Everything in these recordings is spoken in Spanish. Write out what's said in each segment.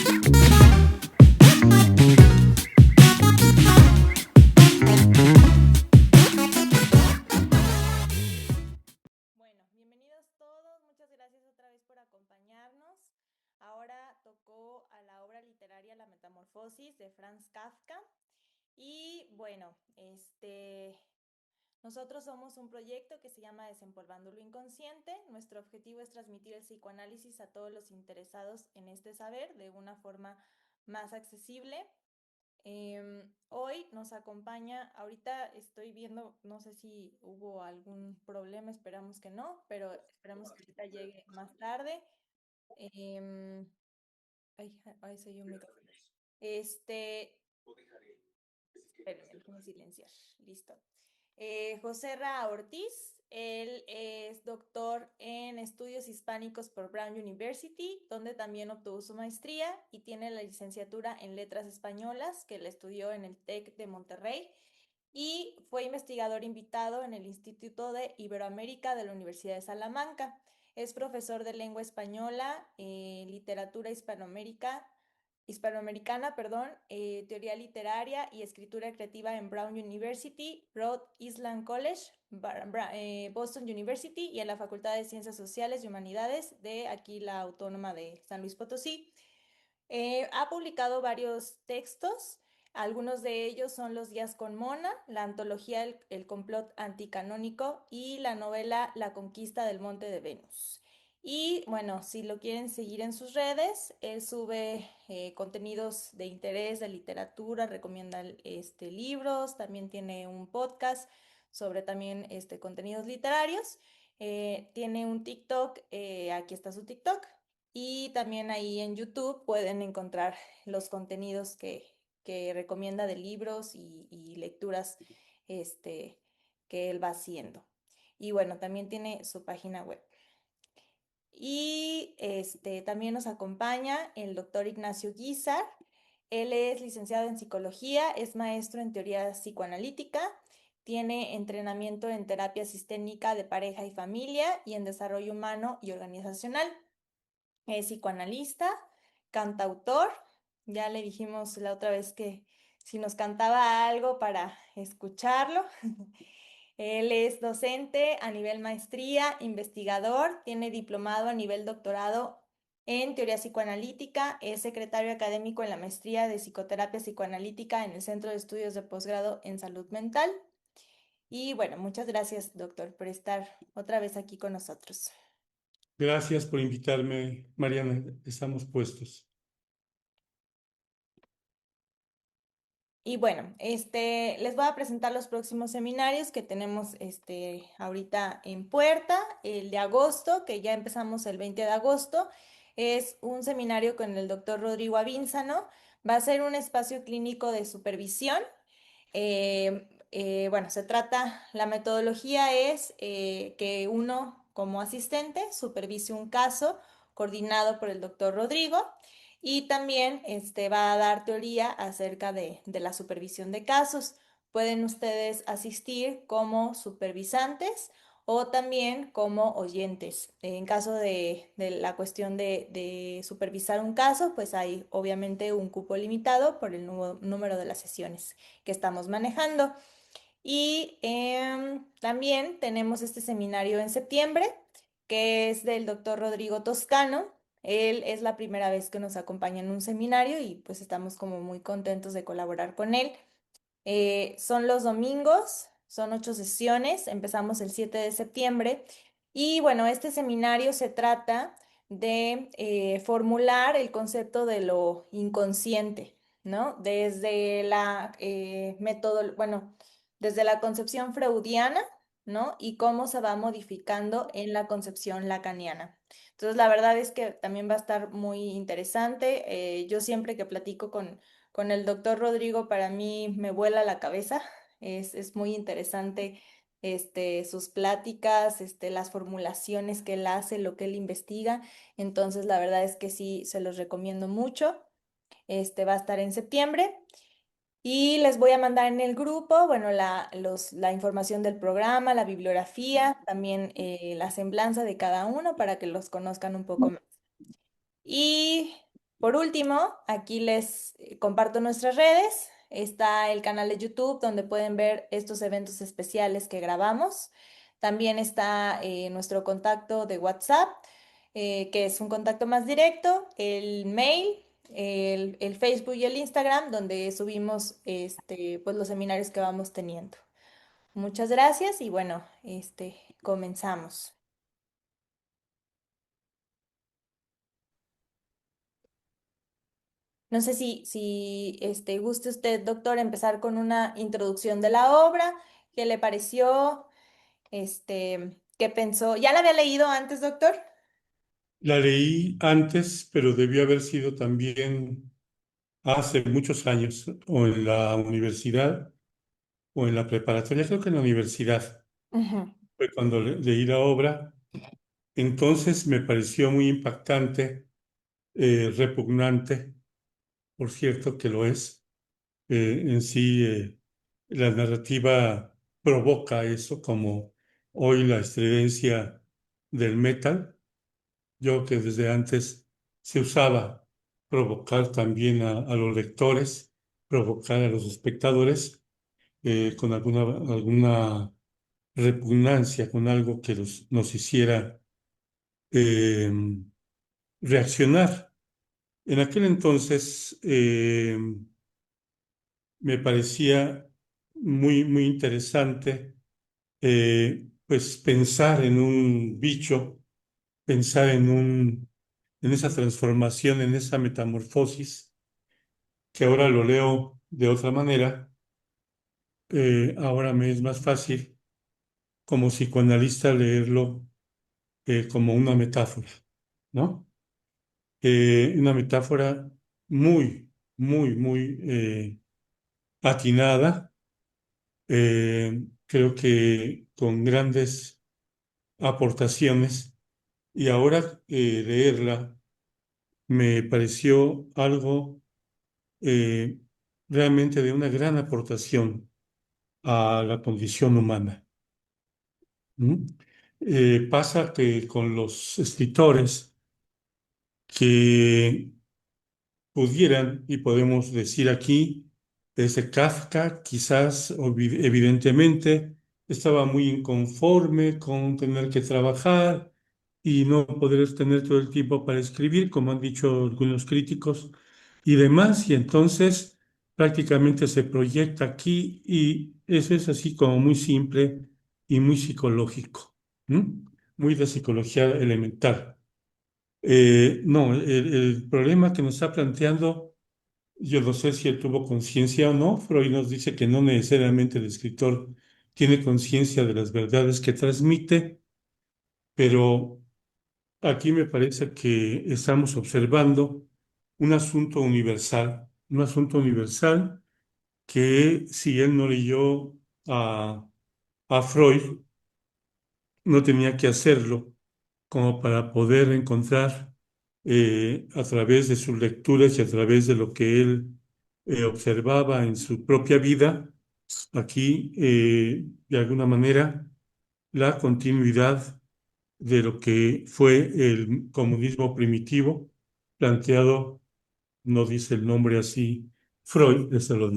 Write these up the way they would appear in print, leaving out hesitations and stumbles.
Bueno, bienvenidos todos, muchas gracias otra vez por acompañarnos. Ahora tocó a la obra literaria La Metamorfosis de Franz Kafka. Y bueno, nosotros somos un proyecto que se llama Desempolvando lo Inconsciente. Nuestro objetivo es transmitir el psicoanálisis a todos los interesados en este saber de una forma más accesible. Hoy nos acompaña, ahorita estoy viendo, no sé si hubo algún problema, esperamos que no, pero esperamos que ahorita llegue más tarde. Em, ay, soy un micrófono. Este, Espérenme, déjenme silenciar. Listo. José Ra Ortiz, él es doctor en estudios hispánicos por Brown University, donde también obtuvo su maestría y tiene la licenciatura en letras españolas, que él estudió en el TEC de Monterrey, y fue investigador invitado en el Instituto de Iberoamérica de la Universidad de Salamanca. Es profesor de lengua española, literatura hispanoamericana, teoría literaria y escritura creativa en Brown University, Rhode Island College, Boston University y en la Facultad de Ciencias Sociales y Humanidades de aquí la Autónoma de San Luis Potosí. Ha publicado varios textos, algunos de ellos son Los días con Mona, la antología El complot anticanónico y la novela La conquista del Monte de Venus. Y bueno, si lo quieren seguir en sus redes, él sube contenidos de interés, de literatura, recomienda libros, también tiene un podcast sobre también contenidos literarios. Tiene un TikTok, aquí está su TikTok, y también ahí en YouTube pueden encontrar los contenidos que recomienda de libros y lecturas que él va haciendo. Y bueno, también tiene su página web. Y también nos acompaña el doctor Ignacio Guizar. Él es licenciado en psicología, es maestro en teoría psicoanalítica, tiene entrenamiento en terapia sistémica de pareja y familia y en desarrollo humano y organizacional. Es psicoanalista, cantautor. Ya le dijimos la otra vez que si nos cantaba algo para escucharlo. Él es docente a nivel maestría, investigador, tiene diplomado a nivel doctorado en teoría psicoanalítica, es secretario académico en la maestría de psicoterapia psicoanalítica en el Centro de Estudios de Posgrado en Salud Mental. Y bueno, muchas gracias, doctor, por estar otra vez aquí con nosotros. Gracias por invitarme, Mariana. Estamos puestos. Y bueno, les voy a presentar los próximos seminarios que tenemos ahorita en puerta. El de agosto, que ya empezamos el 20 de agosto, es un seminario con el doctor Rodrigo Avínzano. Va a ser un espacio clínico de supervisión. Bueno, la metodología es que uno como asistente supervise un caso coordinado por el doctor Rodrigo y también va a dar teoría acerca de la supervisión de casos. Pueden ustedes asistir como supervisantes o también como oyentes. En caso de la cuestión de supervisar un caso, pues hay obviamente un cupo limitado por el número de las sesiones que estamos manejando. Y también tenemos este seminario en septiembre, que es del doctor Rodrigo Toscano. Él es la primera vez que nos acompaña en un seminario y pues estamos como muy contentos de colaborar con él. Son los domingos, son 8 sesiones, empezamos el 7 de septiembre y bueno, este seminario se trata de formular el concepto de lo inconsciente, ¿no? Desde desde la concepción freudiana, ¿no? Y cómo se va modificando en la concepción lacaniana. Entonces, la verdad es que también va a estar muy interesante. Yo siempre que platico con el doctor Rodrigo, para mí me vuela la cabeza. Es muy interesante sus pláticas, las formulaciones que él hace, lo que él investiga. Entonces, la verdad es que sí, se los recomiendo mucho. Va a estar en septiembre. Y les voy a mandar en el grupo, bueno, la información del programa, la bibliografía, también la semblanza de cada uno para que los conozcan un poco más. Y Por último, aquí les comparto nuestras redes. Está el canal de YouTube donde pueden ver estos eventos especiales que grabamos. También está nuestro contacto de WhatsApp, que es un contacto más directo, el mail, el Facebook y el Instagram, donde subimos pues, los seminarios que vamos teniendo. Muchas gracias y bueno, comenzamos. No sé si guste usted, doctor, empezar con una introducción de la obra. ¿Qué le pareció? ¿Qué pensó? ¿Ya la había leído antes, doctor? La leí antes, pero debió haber sido también hace muchos años, o en la universidad, o en la preparatoria, creo que en la universidad, Ujú, fue cuando leí la obra. Entonces me pareció muy impactante, repugnante, por cierto que lo es. En sí, la narrativa provoca eso, como hoy la estridencia del metal. Yo que desde antes se usaba provocar también a los lectores, provocar a los espectadores con alguna repugnancia, con algo que nos hiciera eh, reaccionar. En aquel entonces me parecía muy interesante pues pensar en un bicho, pensar en esa transformación, en esa metamorfosis, que ahora lo leo de otra manera. Ahora me es más fácil como psicoanalista leerlo como una metáfora, ¿no? Una metáfora muy atinada, creo que con grandes aportaciones, y ahora leerla me pareció algo eh, realmente de una gran aportación a la condición humana. ¿Mm? Pasa que con los escritores que pudieran, y podemos decir aquí, desde Kafka, quizás evidentemente estaba muy inconforme con tener que trabajar y no poder tener todo el tiempo para escribir, como han dicho algunos críticos y demás, y entonces prácticamente se proyecta aquí y eso es así como muy simple y muy psicológico, ¿m? Muy de psicología elemental. No, el problema que nos está planteando, yo no sé si él tuvo conciencia o no. Freud nos dice que no necesariamente el escritor tiene conciencia de las verdades que transmite, pero aquí me parece que estamos observando un asunto universal que si él no leyó a, a Freud, no tenía que hacerlo como para poder encontrar a través de sus lecturas y a través de lo que él observaba en su propia vida, aquí, de alguna manera, la continuidad de lo que fue el comunismo primitivo, planteado, no dice el nombre así, Freud, eso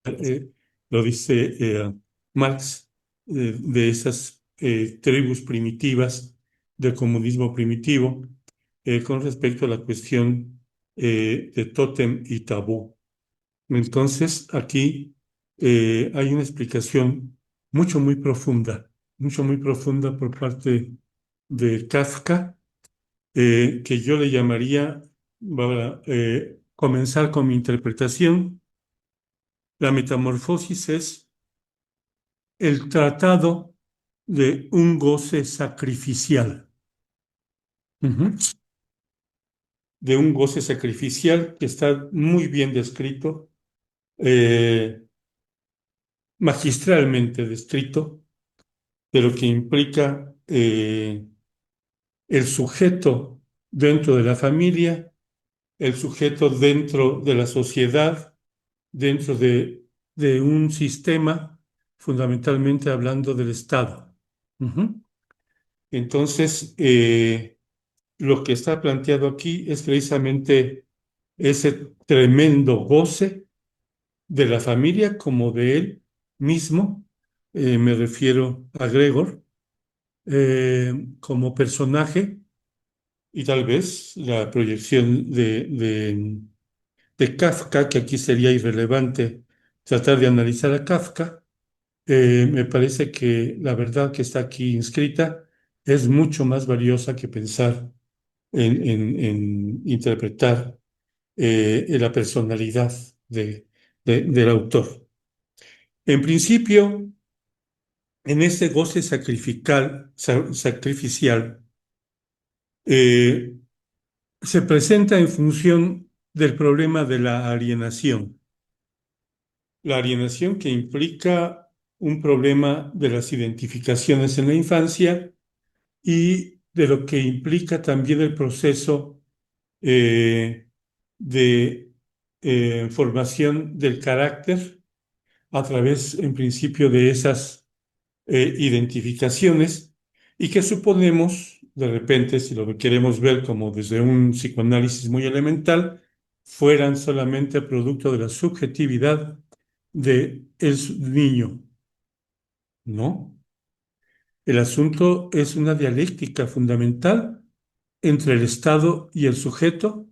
eh, lo dice Marx, de esas tribus primitivas del comunismo primitivo, con respecto a la cuestión de tótem y tabú. Entonces, aquí hay una explicación muy profunda por parte de Kafka, que yo le llamaría, para comenzar con mi interpretación, la metamorfosis es el tratado de un goce sacrificial. Ujú. De un goce sacrificial que está muy bien descrito, eh, magistralmente descrito, pero que implica el sujeto dentro de la familia, el sujeto dentro de la sociedad, dentro de un sistema, fundamentalmente hablando del Estado. Ujú. Entonces, lo que está planteado aquí es precisamente ese tremendo goce de la familia como de él mismo. Me refiero a Gregor como personaje y tal vez la proyección de Kafka, que aquí sería irrelevante tratar de analizar a Kafka. Me parece que la verdad que está aquí inscrita es mucho más valiosa que pensar en interpretar la personalidad del autor. En principio, en ese goce sacrificial, eh, se presenta en función del problema de la alienación. La alienación que implica un problema de las identificaciones en la infancia y de lo que implica también el proceso eh, de formación del carácter a través, en principio, de esas identificaciones y que suponemos, de repente, si lo queremos ver como desde un psicoanálisis muy elemental, fueran solamente producto de la subjetividad de el niño. No. El asunto es una dialéctica fundamental entre el Estado y el sujeto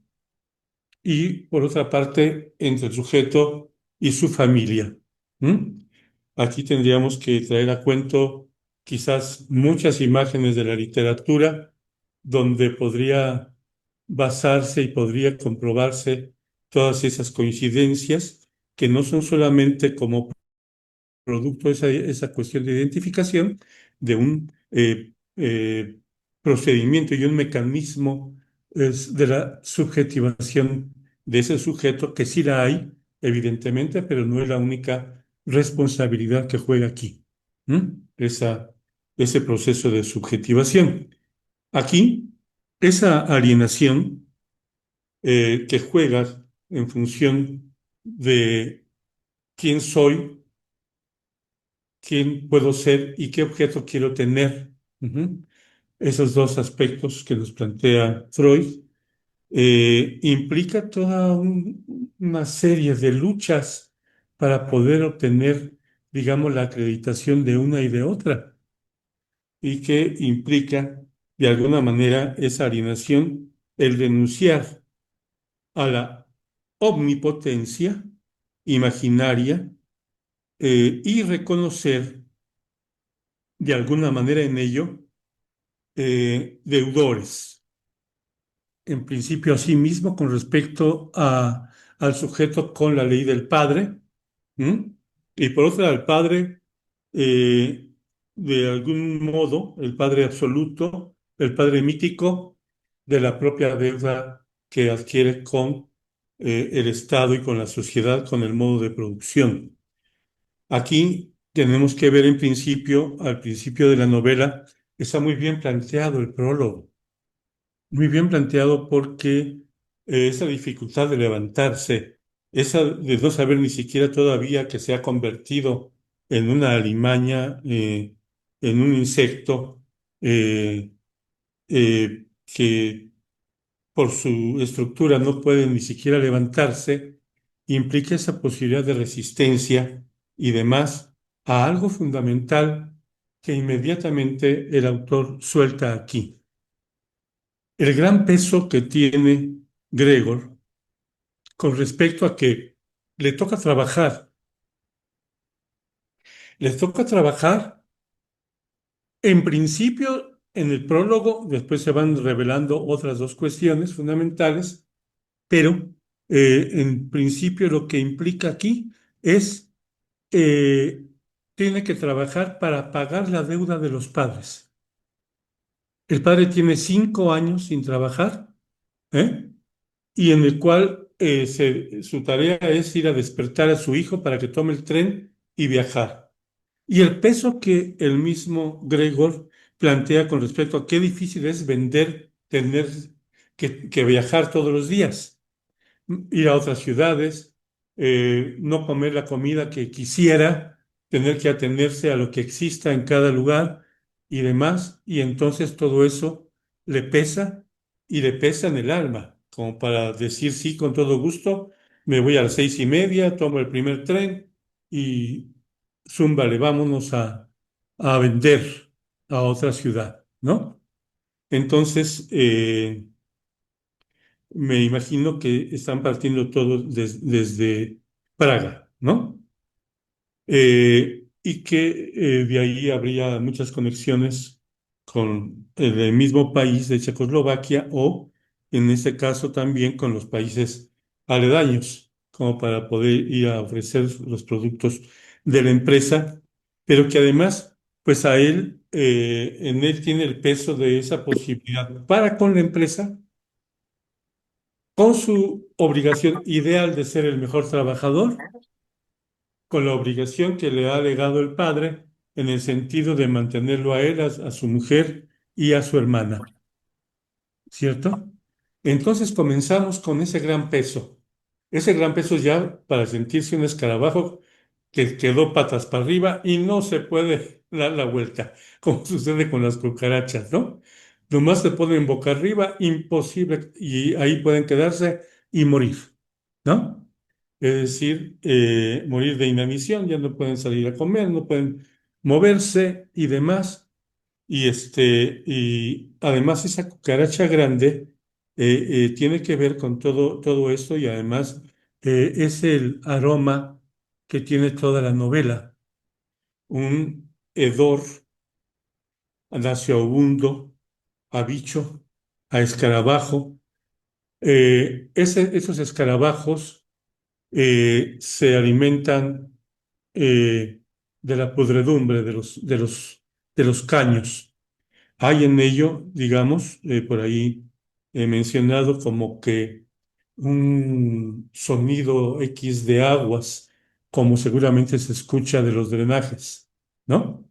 y, por otra parte, entre el sujeto y su familia. ¿Mm? Aquí tendríamos que traer a cuento quizás muchas imágenes de la literatura donde podría basarse y podría comprobarse todas esas coincidencias que no son solamente como producto de esa cuestión de identificación de un procedimiento y un mecanismo de la subjetivación de ese sujeto, que sí la hay, evidentemente, pero no es la única responsabilidad que juega aquí. ¿Mm? Ese proceso de subjetivación. Aquí, esa alienación que juega en función de quién soy, quién puedo ser y qué objeto quiero tener. Ujú. Esos dos aspectos que nos plantea Freud implica toda una serie de luchas para poder obtener, digamos, la acreditación de una y de otra, y que implica, de alguna manera, esa alienación, el denunciar a la omnipotencia imaginaria y reconocer de alguna manera en ello deudores, en principio a sí mismo con respecto al sujeto con la ley del padre, ¿m? Y por otra al padre, eh, de algún modo, el padre absoluto, el padre mítico de la propia deuda que adquiere con el Estado y con la sociedad, con el modo de producción. Aquí tenemos que ver en principio, al principio de la novela, está muy bien planteado el prólogo, muy bien planteado porque esa dificultad de levantarse, esa de no saber ni siquiera todavía que se ha convertido en una alimaña, en un insecto que por su estructura no puede ni siquiera levantarse, implica esa posibilidad de resistencia y demás a algo fundamental que inmediatamente el autor suelta aquí. El gran peso que tiene Gregor con respecto a que le toca trabajar, le toca trabajar en principio en el prólogo, después se van revelando otras dos cuestiones fundamentales, pero en principio lo que implica aquí es, eh, tiene que trabajar para pagar la deuda de los padres. El padre tiene 5 años sin trabajar, ¿eh? Y en el cual su tarea es ir a despertar a su hijo para que tome el tren y viajar. Y el peso que el mismo Gregor plantea con respecto a qué difícil es vender, tener que viajar todos los días, ir a otras ciudades, no comer la comida que quisiera, tener que atenerse a lo que exista en cada lugar y demás, y entonces todo eso le pesa y le pesan el alma, como para decir sí, con todo gusto, me voy a las 6:30, tomo el primer tren y zúmbale, vámonos a vender a otra ciudad, ¿no? Entonces, me imagino que están partiendo todos desde Praga, ¿no? Y que de ahí habría muchas conexiones con el mismo país de Checoslovaquia o, en este caso, también con los países aledaños, como para poder ir a ofrecer los productos de la empresa, pero que además, pues a él, en él tiene el peso de esa posibilidad para con la empresa, con su obligación ideal de ser el mejor trabajador, con la obligación que le ha legado el padre en el sentido de mantenerlo a él, a su mujer y a su hermana, ¿cierto? Entonces comenzamos con ese gran peso ya para sentirse un escarabajo que quedó patas para arriba y no se puede dar la vuelta, como sucede con las cucarachas, ¿no? Nomás se ponen boca arriba, imposible, y ahí pueden quedarse y morir, ¿no? Es decir, morir de inanición, ya no pueden salir a comer, no pueden moverse y demás. Y además esa cucaracha grande tiene que ver con todo esto y además es el aroma que tiene toda la novela, un hedor nauseabundo a bicho, a escarabajo. Esos escarabajos se alimentan de la podredumbre de los caños. Hay en ello, digamos, por ahí he mencionado como que un sonido X de aguas, como seguramente se escucha de los drenajes, ¿no?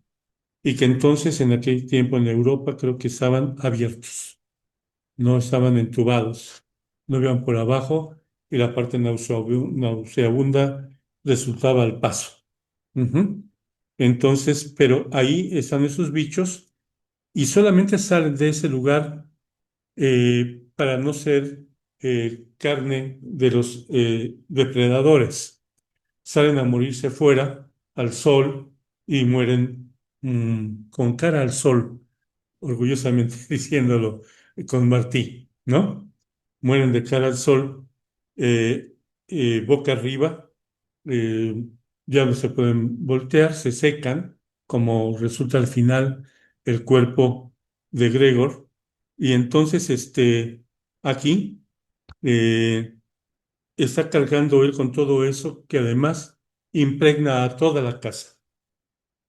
Y que entonces en aquel tiempo en Europa creo que estaban abiertos, no estaban entubados, no iban por abajo y la parte nauseabunda resultaba al paso. Ujú. Entonces, pero ahí están esos bichos y solamente salen de ese lugar para no ser carne de los depredadores. Salen a morirse fuera, al sol, y mueren con cara al sol, orgullosamente diciéndolo con Martí, ¿no? Mueren de cara al sol, eh, boca arriba, eh, ya no se pueden voltear, se secan, como resulta al final el cuerpo de Gregor. Y entonces, aquí eh, está cargando él con todo eso que además impregna a toda la casa,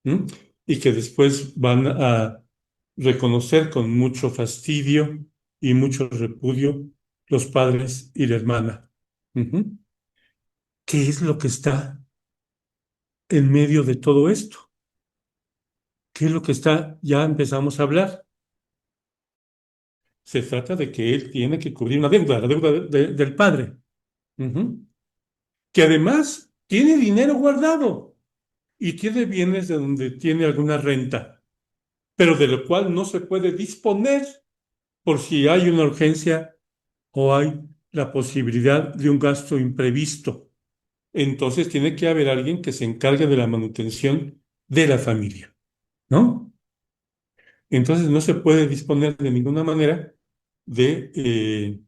¿m? Y que después van a reconocer con mucho fastidio y mucho repudio los padres y la hermana. Ujú. ¿Qué es lo que está en medio de todo esto? ¿Qué es lo que está? Ya empezamos a hablar. Se trata de que él tiene que cubrir una deuda, la deuda del padre. Ujú. Que además tiene dinero guardado y tiene bienes de donde tiene alguna renta, pero de lo cual no se puede disponer por si hay una urgencia o hay la posibilidad de un gasto imprevisto. Entonces tiene que haber alguien que se encargue de la manutención de la familia, ¿no? Entonces no se puede disponer de ninguna manera de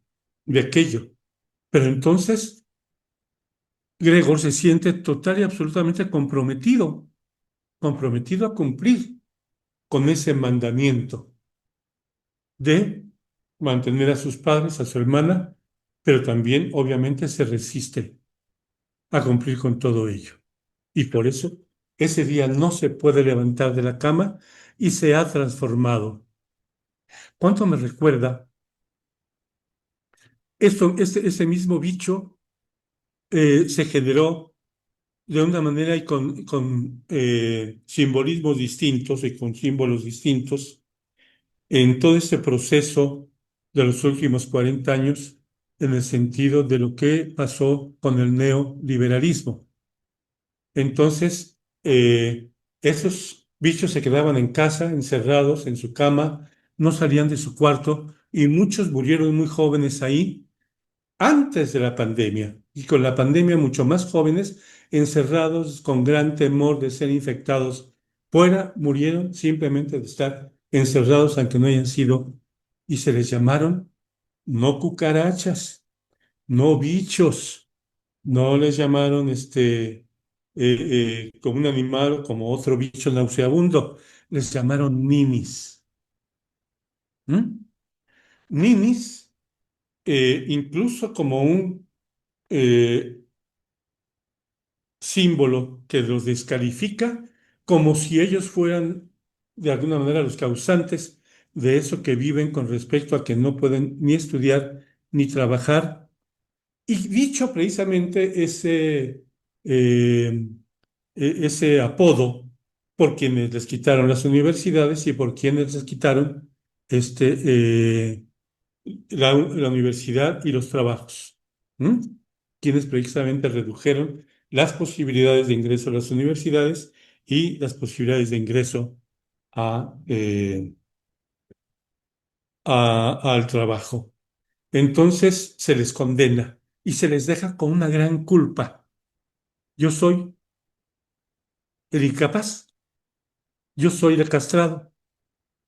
aquello. Pero entonces Gregor se siente total y absolutamente comprometido a cumplir con ese mandamiento de mantener a sus padres, a su hermana, pero también obviamente se resiste a cumplir con todo ello. Y por eso ese día no se puede levantar de la cama y se ha transformado. ¿Cuánto me recuerda esto? Ese mismo bicho se generó de una manera y con simbolismos distintos y con símbolos distintos en todo este proceso de los últimos 40 años en el sentido de lo que pasó con el neoliberalismo. Entonces, esos bichos se quedaban en casa, encerrados en su cama, no salían de su cuarto y muchos murieron muy jóvenes ahí antes de la pandemia y con la pandemia mucho más jóvenes, encerrados con gran temor de ser infectados fuera, murieron simplemente de estar encerrados aunque no hayan sido y se les llamaron no cucarachas, no bichos, no les llamaron como un animal o como otro bicho nauseabundo, les llamaron ninis. ¿Mm? Ninis, incluso como un eh, símbolo que los descalifica, como si ellos fueran de alguna manera los causantes de eso que viven con respecto a que no pueden ni estudiar ni trabajar. Y dicho precisamente ese apodo por quienes les quitaron las universidades y por quienes les quitaron este, eh, la universidad y los trabajos. ¿Mm? Quienes precisamente redujeron las posibilidades de ingreso a las universidades y las posibilidades de ingreso a, eh, al trabajo. Entonces se les condena y se les deja con una gran culpa. Yo soy el incapaz, yo soy el castrado,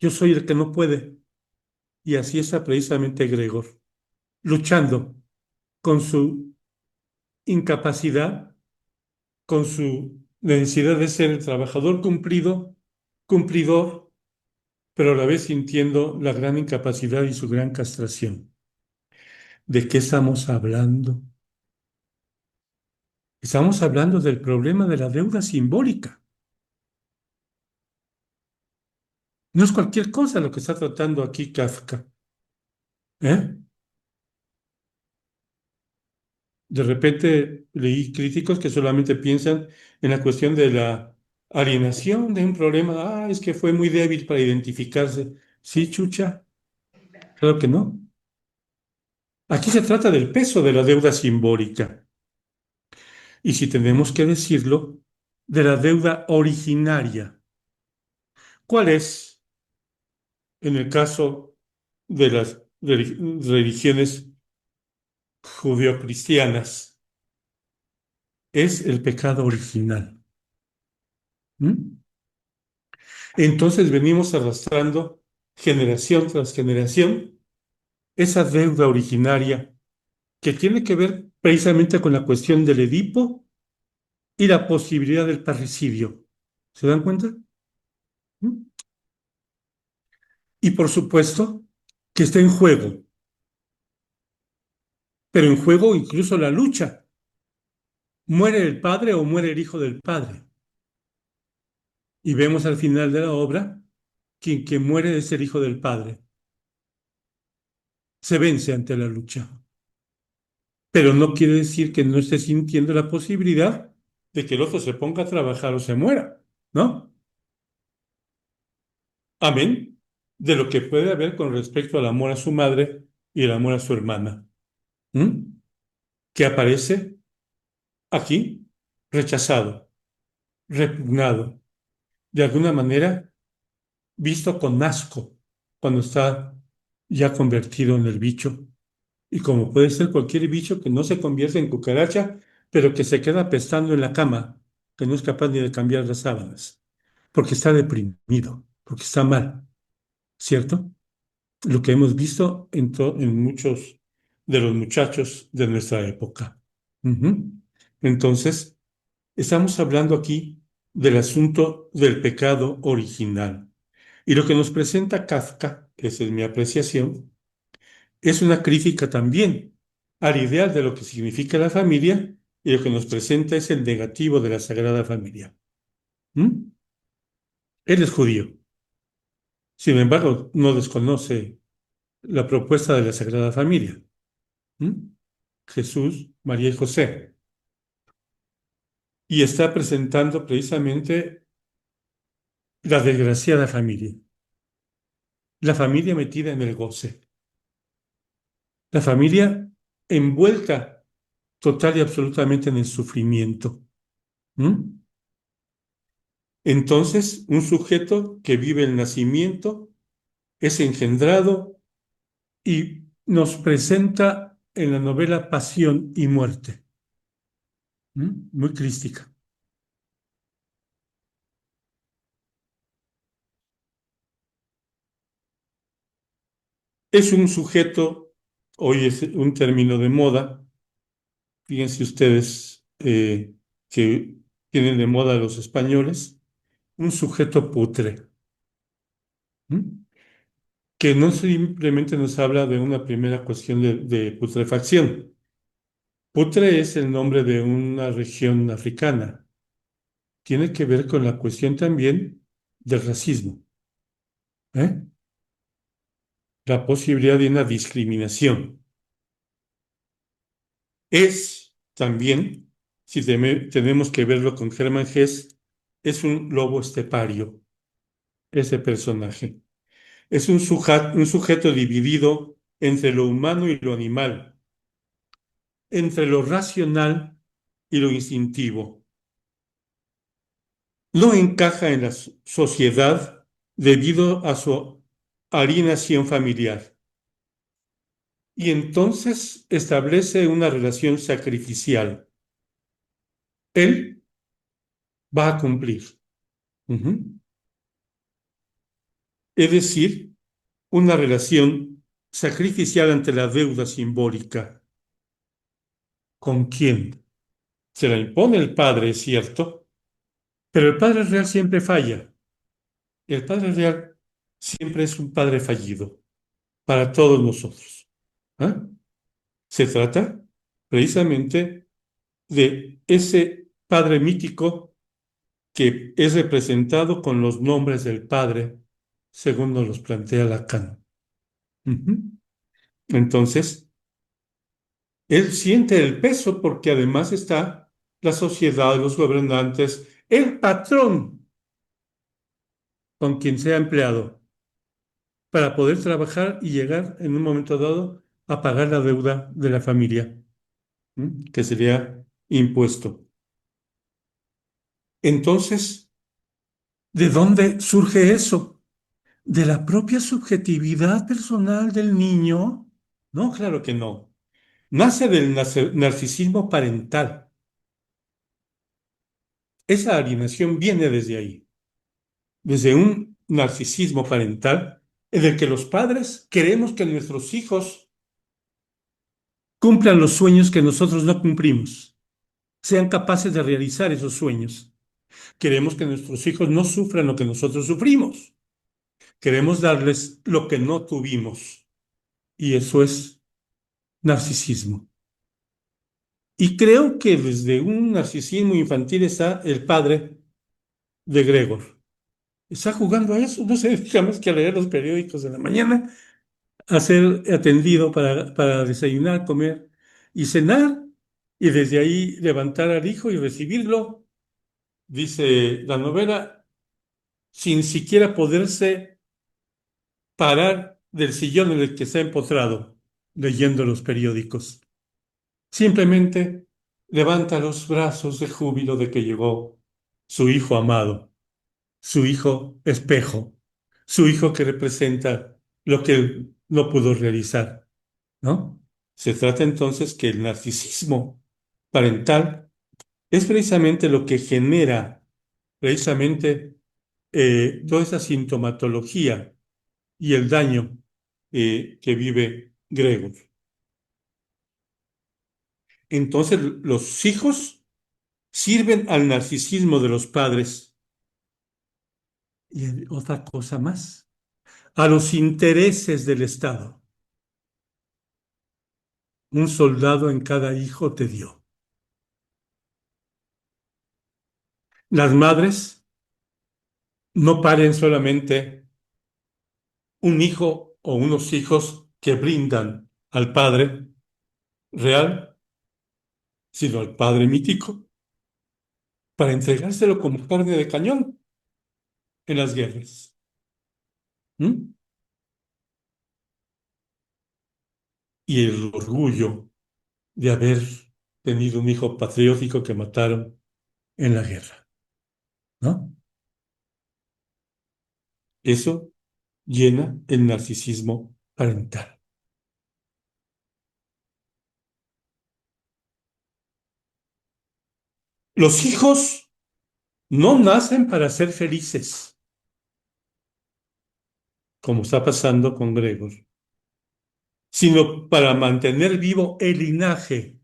yo soy el que no puede. Y así está precisamente Gregor, luchando con su incapacidad, con su necesidad de ser el trabajador cumplido, cumplidor, pero a la vez sintiendo la gran incapacidad y su gran castración. ¿De qué estamos hablando? Estamos hablando del problema de la deuda simbólica. No es cualquier cosa lo que está tratando aquí Kafka, ¿eh? De repente leí críticos que solamente piensan en la cuestión de la alienación de un problema. Ah, es que fue muy débil para identificarse. Sí, chucha, claro que no. Aquí se trata del peso de la deuda simbólica. Y si tenemos que decirlo, de la deuda originaria. ¿Cuál es, en el caso de las religiones judeocristianas? Es el pecado original. ¿Mm? Entonces venimos arrastrando generación tras generación esa deuda originaria que tiene que ver precisamente con la cuestión del Edipo y la posibilidad del parricidio. ¿Se dan cuenta? ¿Mm? Y por supuesto que está en juego, pero en juego incluso la lucha. ¿Muere el padre o muere el hijo del padre? Y vemos al final de la obra que muere es el hijo del padre. Se vence ante la lucha. Pero no quiere decir que no esté sintiendo la posibilidad de que el otro se ponga a trabajar o se muera, ¿no? Amén de lo que puede haber con respecto al amor a su madre y el amor a su hermana, ¿m? Que aparece aquí rechazado, repugnado, de alguna manera visto con asco cuando está ya convertido en el bicho. Y como puede ser cualquier bicho que no se convierte en cucaracha, pero que se queda pestando en la cama, que no es capaz ni de cambiar las sábanas, porque está deprimido, porque está mal, ¿cierto? Lo que hemos visto en muchos de los muchachos de nuestra época. Ujú. Entonces, estamos hablando aquí del asunto del pecado original. Y lo que nos presenta Kafka, esa es mi apreciación, es una crítica también al ideal de lo que significa la familia y lo que nos presenta es el negativo de la Sagrada Familia. ¿Mm? Él es judío, sin embargo, no desconoce la propuesta de la Sagrada Familia. ¿Mm? Jesús, María y José. Y está presentando precisamente la desgraciada familia, la familia metida en el goce, la familia envuelta total y absolutamente en el sufrimiento. ¿Mm? Entonces, un sujeto que vive el nacimiento es engendrado y nos presenta en la novela Pasión y Muerte. Muy crística. Es un sujeto, hoy es un término de moda, fíjense ustedes que tienen de moda los españoles, un sujeto putre, ¿m? Que no simplemente nos habla de una primera cuestión de putrefacción. Putre es el nombre de una región africana. Tiene que ver con la cuestión también del racismo, ¿eh? La posibilidad de una discriminación. Es también, si tenemos que verlo con Hermann Hesse, es un lobo estepario, ese personaje. Es un sujeto dividido entre lo humano y lo animal, entre lo racional y lo instintivo. No encaja en la sociedad debido a su alienación familiar. Y entonces establece una relación sacrificial. Él va a cumplir. Ujú. Es decir, una relación sacrificial ante la deuda simbólica. ¿Con quién? Se la impone el padre, es cierto, pero el padre real siempre falla. El padre real siempre es un padre fallido para todos nosotros. ¿Ah? Se trata precisamente de ese padre mítico que es representado con los nombres del padre, según nos los plantea Lacan. Ujú. Entonces, él siente el peso porque además está la sociedad, los gobernantes, el patrón con quien sea empleado para poder trabajar y llegar en un momento dado a pagar la deuda de la familia, que sería impuesto. Entonces, ¿de dónde surge eso? ¿De la propia subjetividad personal del niño? No, claro que no. Nace del narcisismo parental. Esa alienación viene desde ahí, desde un narcisismo parental en el que los padres queremos que nuestros hijos cumplan los sueños que nosotros no cumplimos, sean capaces de realizar esos sueños. Queremos que nuestros hijos no sufran lo que nosotros sufrimos. Queremos darles lo que no tuvimos. Y eso es narcisismo. Y creo que desde un narcisismo infantil está el padre de Gregor. Está jugando a eso, no se dedica más que a leer los periódicos de la mañana, a ser atendido para desayunar, comer y cenar, y desde ahí levantar al hijo y recibirlo, dice la novela, sin siquiera poderse parar del sillón en el que se ha empotrado leyendo los periódicos. Simplemente levanta los brazos de júbilo de que llegó su hijo amado, su hijo espejo, su hijo que representa lo que él no pudo realizar, ¿no? Se trata entonces que el narcisismo parental es precisamente lo que genera precisamente toda esa sintomatología y el daño que vive Gregor. Entonces los hijos sirven al narcisismo de los padres y otra cosa más, a los intereses del Estado. Un soldado en cada hijo te dio. Las madres no paren solamente un hijo o unos hijos que brindan al padre real, sino al padre mítico, para entregárselo como carne de cañón en las guerras. ¿Mm? Y el orgullo de haber tenido un hijo patriótico que mataron en la guerra, ¿no? Eso llena el narcisismo parental. Los hijos no nacen para ser felices, como está pasando con Gregor, sino para mantener vivo el linaje.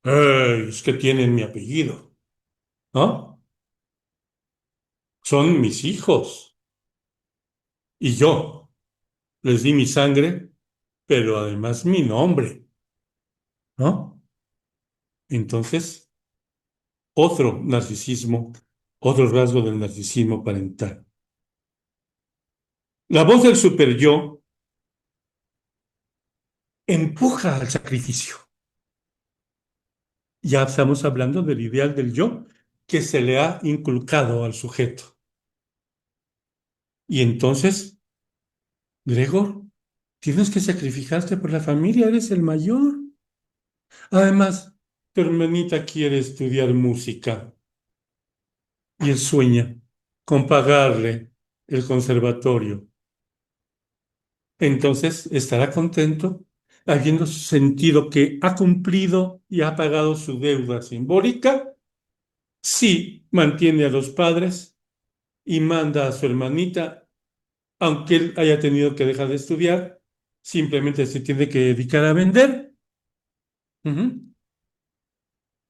¡Ey! Es que tienen mi apellido, ¿no? Son mis hijos. Y yo les di mi sangre, pero además mi nombre, ¿no? Entonces, otro narcisismo, otro rasgo del narcisismo parental. La voz del superyo empuja al sacrificio. Ya estamos hablando del ideal del yo que se le ha inculcado al sujeto. Y entonces, Gregor, tienes que sacrificarte por la familia, eres el mayor. Además, tu hermanita quiere estudiar música y él sueña con pagarle el conservatorio. Entonces estará contento habiendo sentido que ha cumplido y ha pagado su deuda simbólica si mantiene a los padres y manda a su hermanita, aunque él haya tenido que dejar de estudiar, simplemente se tiene que dedicar a vender, ujú,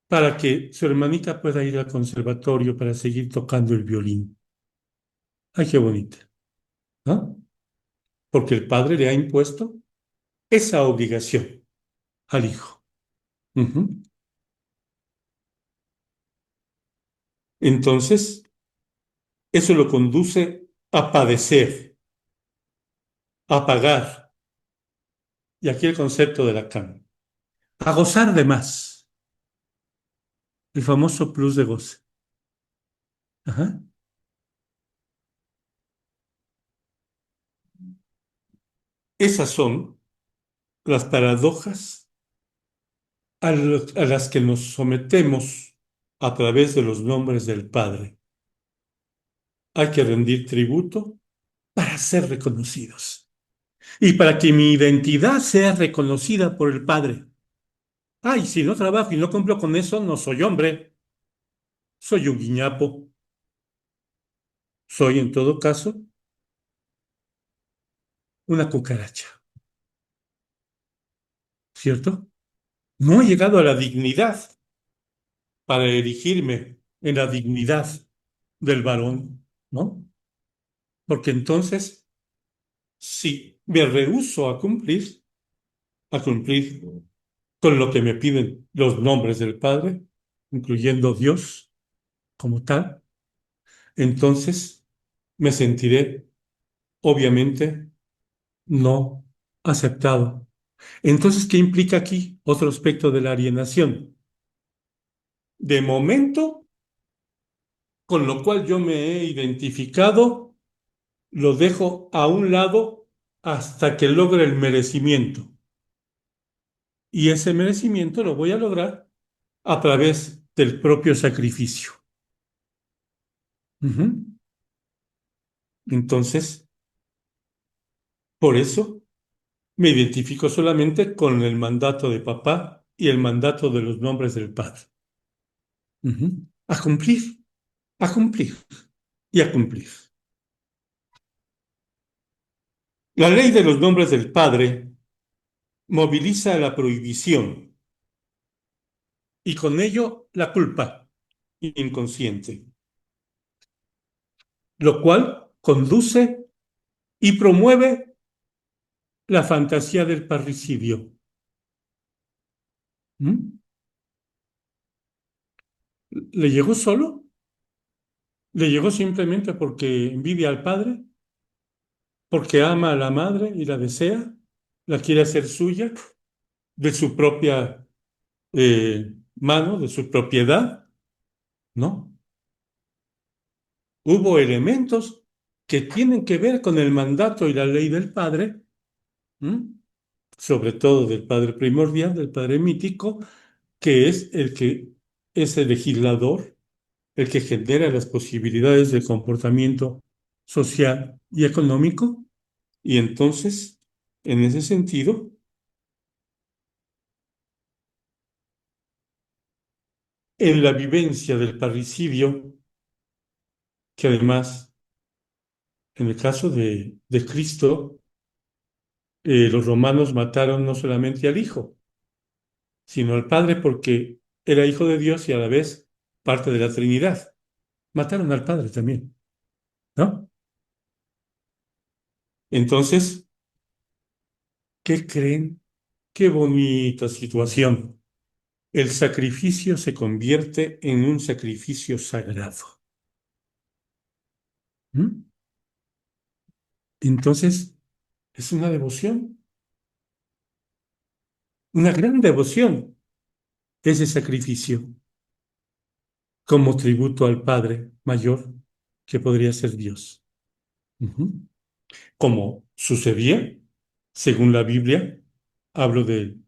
para que su hermanita pueda ir al conservatorio para seguir tocando el violín. Ay, qué bonita, ¿no? Porque el padre le ha impuesto esa obligación al hijo. Ujú. Entonces, eso lo conduce a padecer, a pagar, y aquí el concepto de Lacan, a gozar de más, el famoso plus de goce. Ajá. Esas son las paradojas a las que nos sometemos a través de los nombres del Padre. Hay que rendir tributo para ser reconocidos y para que mi identidad sea reconocida por el Padre. Ay, si no trabajo y no cumplo con eso, no soy hombre, soy un guiñapo, soy en todo caso una cucaracha, ¿cierto? No he llegado a la dignidad para erigirme en la dignidad del varón, ¿no? Porque entonces, si me rehúso a cumplir con lo que me piden los nombres del Padre, incluyendo Dios como tal, entonces me sentiré, obviamente, no aceptado. Entonces, ¿qué implica aquí? Otro aspecto de la alienación. De momento, con lo cual yo me he identificado, lo dejo a un lado hasta que logre el merecimiento. Y ese merecimiento lo voy a lograr a través del propio sacrificio. Ujú. Entonces, por eso me identifico solamente con el mandato de papá y el mandato de los nombres del padre. Ujú. A cumplir, a cumplir y a cumplir. La ley de los nombres del padre moviliza la prohibición y con ello la culpa inconsciente, lo cual conduce y promueve la fantasía del parricidio. ¿Mm? ¿Le llegó solo? ¿Le llegó simplemente porque envidia al padre? ¿Porque ama a la madre y la desea? ¿La quiere hacer suya? ¿De su propia mano, de su propiedad? No. Hubo elementos que tienen que ver con el mandato y la ley del padre, ¿m? Sobre todo del padre primordial, del padre mítico, que es el que es el legislador, el que genera las posibilidades de comportamiento social y económico. Y entonces, en ese sentido, en la vivencia del parricidio, que además, en el caso de Cristo, los romanos mataron no solamente al Hijo, sino al Padre porque era Hijo de Dios y a la vez parte de la Trinidad. Mataron al Padre también, ¿no? Entonces, ¿qué creen? Qué bonita situación. El sacrificio se convierte en un sacrificio sagrado. ¿Mm? Entonces, es una gran devoción, ese sacrificio, como tributo al Padre mayor que podría ser Dios. Ujú. Como sucedía, según la Biblia, hablo del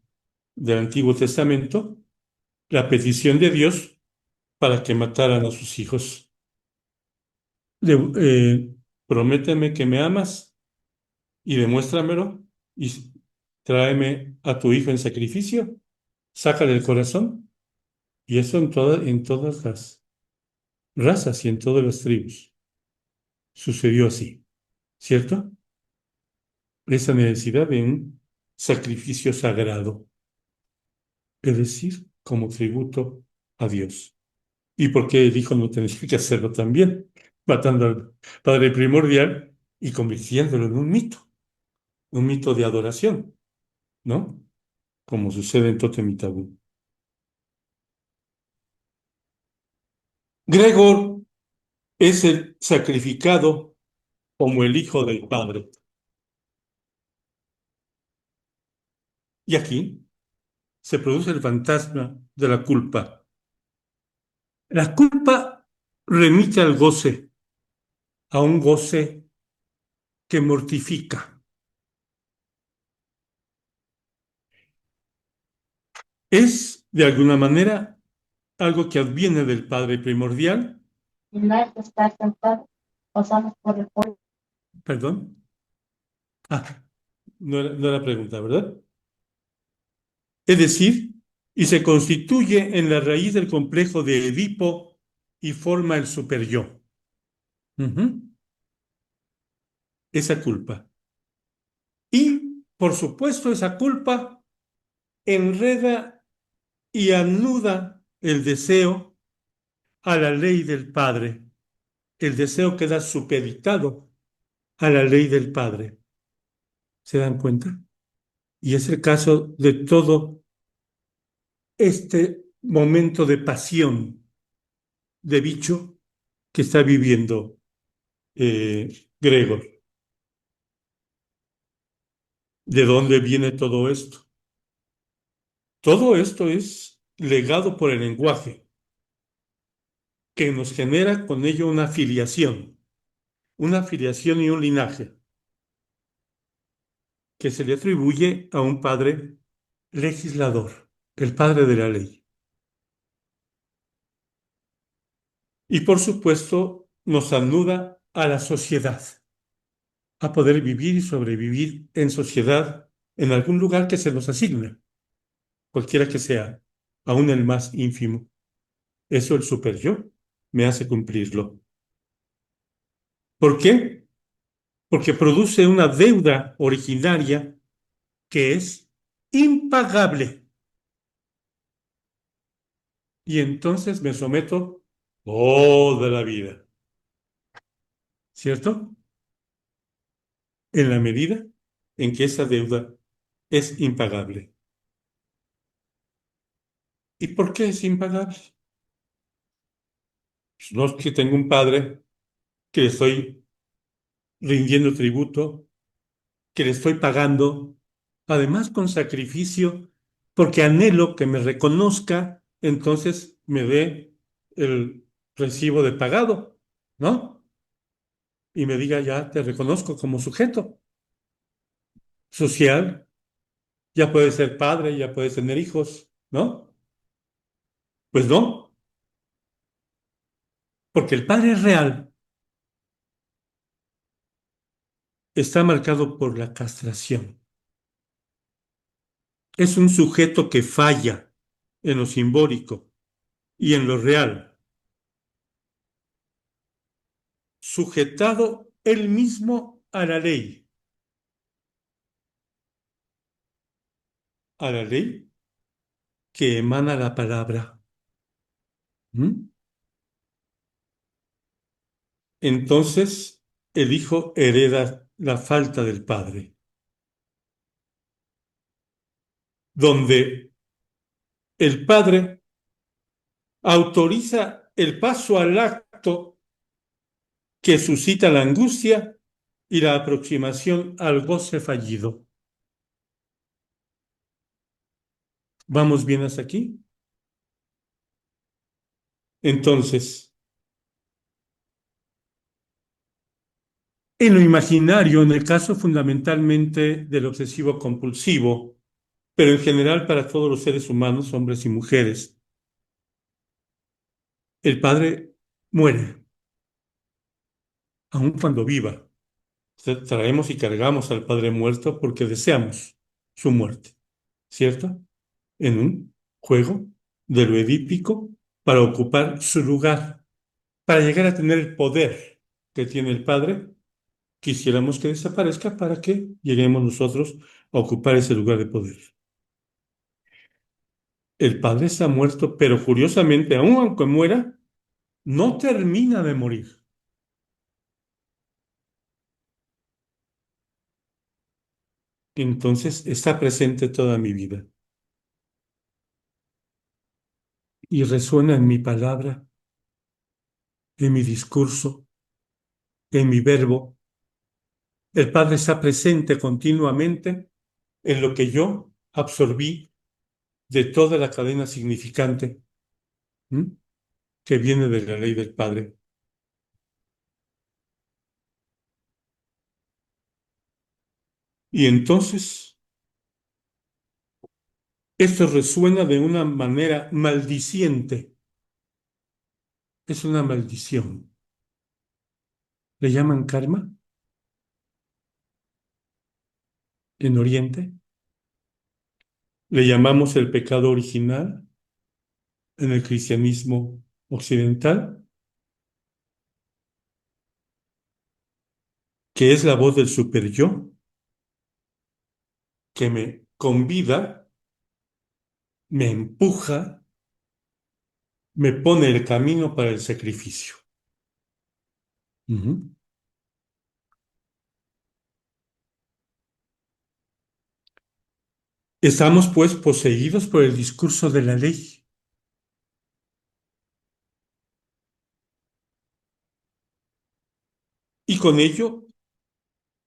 Antiguo Testamento, la petición de Dios para que mataran a sus hijos. De- eh, Prométeme que me amas y demuéstramelo y tráeme a tu hijo en sacrificio, sácale el corazón. Y eso en todas las razas y en todas las tribus sucedió así, ¿cierto? Esa necesidad de un sacrificio sagrado, es decir, como tributo a Dios. ¿Y por qué el hijo no tendría que hacerlo también? Matando al padre primordial y convirtiéndolo en un mito de adoración, ¿no? Como sucede en Tótem y Tabú. Gregor es el sacrificado como el hijo del padre. Y aquí se produce el fantasma de la culpa. La culpa remite al goce, a un goce que mortifica. Es, de alguna manera, algo que adviene del Padre primordial. No es estar sentado, pasamos por el polvo. Perdón. Ah, no era pregunta, ¿verdad? Es decir, y se constituye en la raíz del complejo de Edipo y forma el superyo. Ujú. Esa culpa. Y, por supuesto, esa culpa enreda y anuda el deseo a la ley del Padre. El deseo queda supeditado a la ley del Padre. ¿Se dan cuenta? Y es el caso de todo este momento de pasión de bicho que está viviendo Gregor. ¿De dónde viene todo esto? Todo esto es legado por el lenguaje, que nos genera con ello una filiación y un linaje que se le atribuye a un padre legislador, el padre de la ley. Y por supuesto nos anuda a la sociedad, a poder vivir y sobrevivir en sociedad en algún lugar que se nos asigne, cualquiera que sea, aún el más ínfimo. Eso el super yo me hace cumplirlo. ¿Por qué? Porque produce una deuda originaria que es impagable. Y entonces me someto toda la vida, ¿cierto? En la medida en que esa deuda es impagable. ¿Y por qué es impagable? Pues no es que tengo un padre que le estoy rindiendo tributo, que le estoy pagando, además con sacrificio, porque anhelo que me reconozca, entonces me dé el recibo de pagado, ¿no? Y me diga, ya te reconozco como sujeto social, ya puedes ser padre, ya puedes tener hijos, ¿no? Pues no, porque el padre real está marcado por la castración. Es un sujeto que falla en lo simbólico, y en lo real, sujetado él mismo a la ley que emana la palabra. ¿Mm? Entonces el hijo hereda la falta del padre, donde el padre autoriza el paso al acto que suscita la angustia y la aproximación al goce fallido. ¿Vamos bien hasta aquí? Entonces, en lo imaginario, en el caso fundamentalmente del obsesivo compulsivo, pero en general para todos los seres humanos, hombres y mujeres, el padre muere, aun cuando viva. Traemos y cargamos al padre muerto porque deseamos su muerte, ¿cierto? En un juego de lo edípico para ocupar su lugar, para llegar a tener el poder que tiene el padre, quisiéramos que desaparezca para que lleguemos nosotros a ocupar ese lugar de poder. El padre está muerto, pero curiosamente, aun aunque muera, no termina de morir. Entonces está presente toda mi vida y resuena en mi palabra, en mi discurso, en mi verbo. El Padre está presente continuamente en lo que yo absorbí de toda la cadena significante, ¿m? Que viene de la ley del Padre. Y entonces esto resuena de una manera maldiciente. Es una maldición. ¿Le llaman karma en Oriente? ¿Le llamamos el pecado original en el cristianismo occidental? Que es la voz del superyo que me convida, me empuja, me pone el camino para el sacrificio. Ujú. Estamos pues poseídos por el discurso de la ley y con ello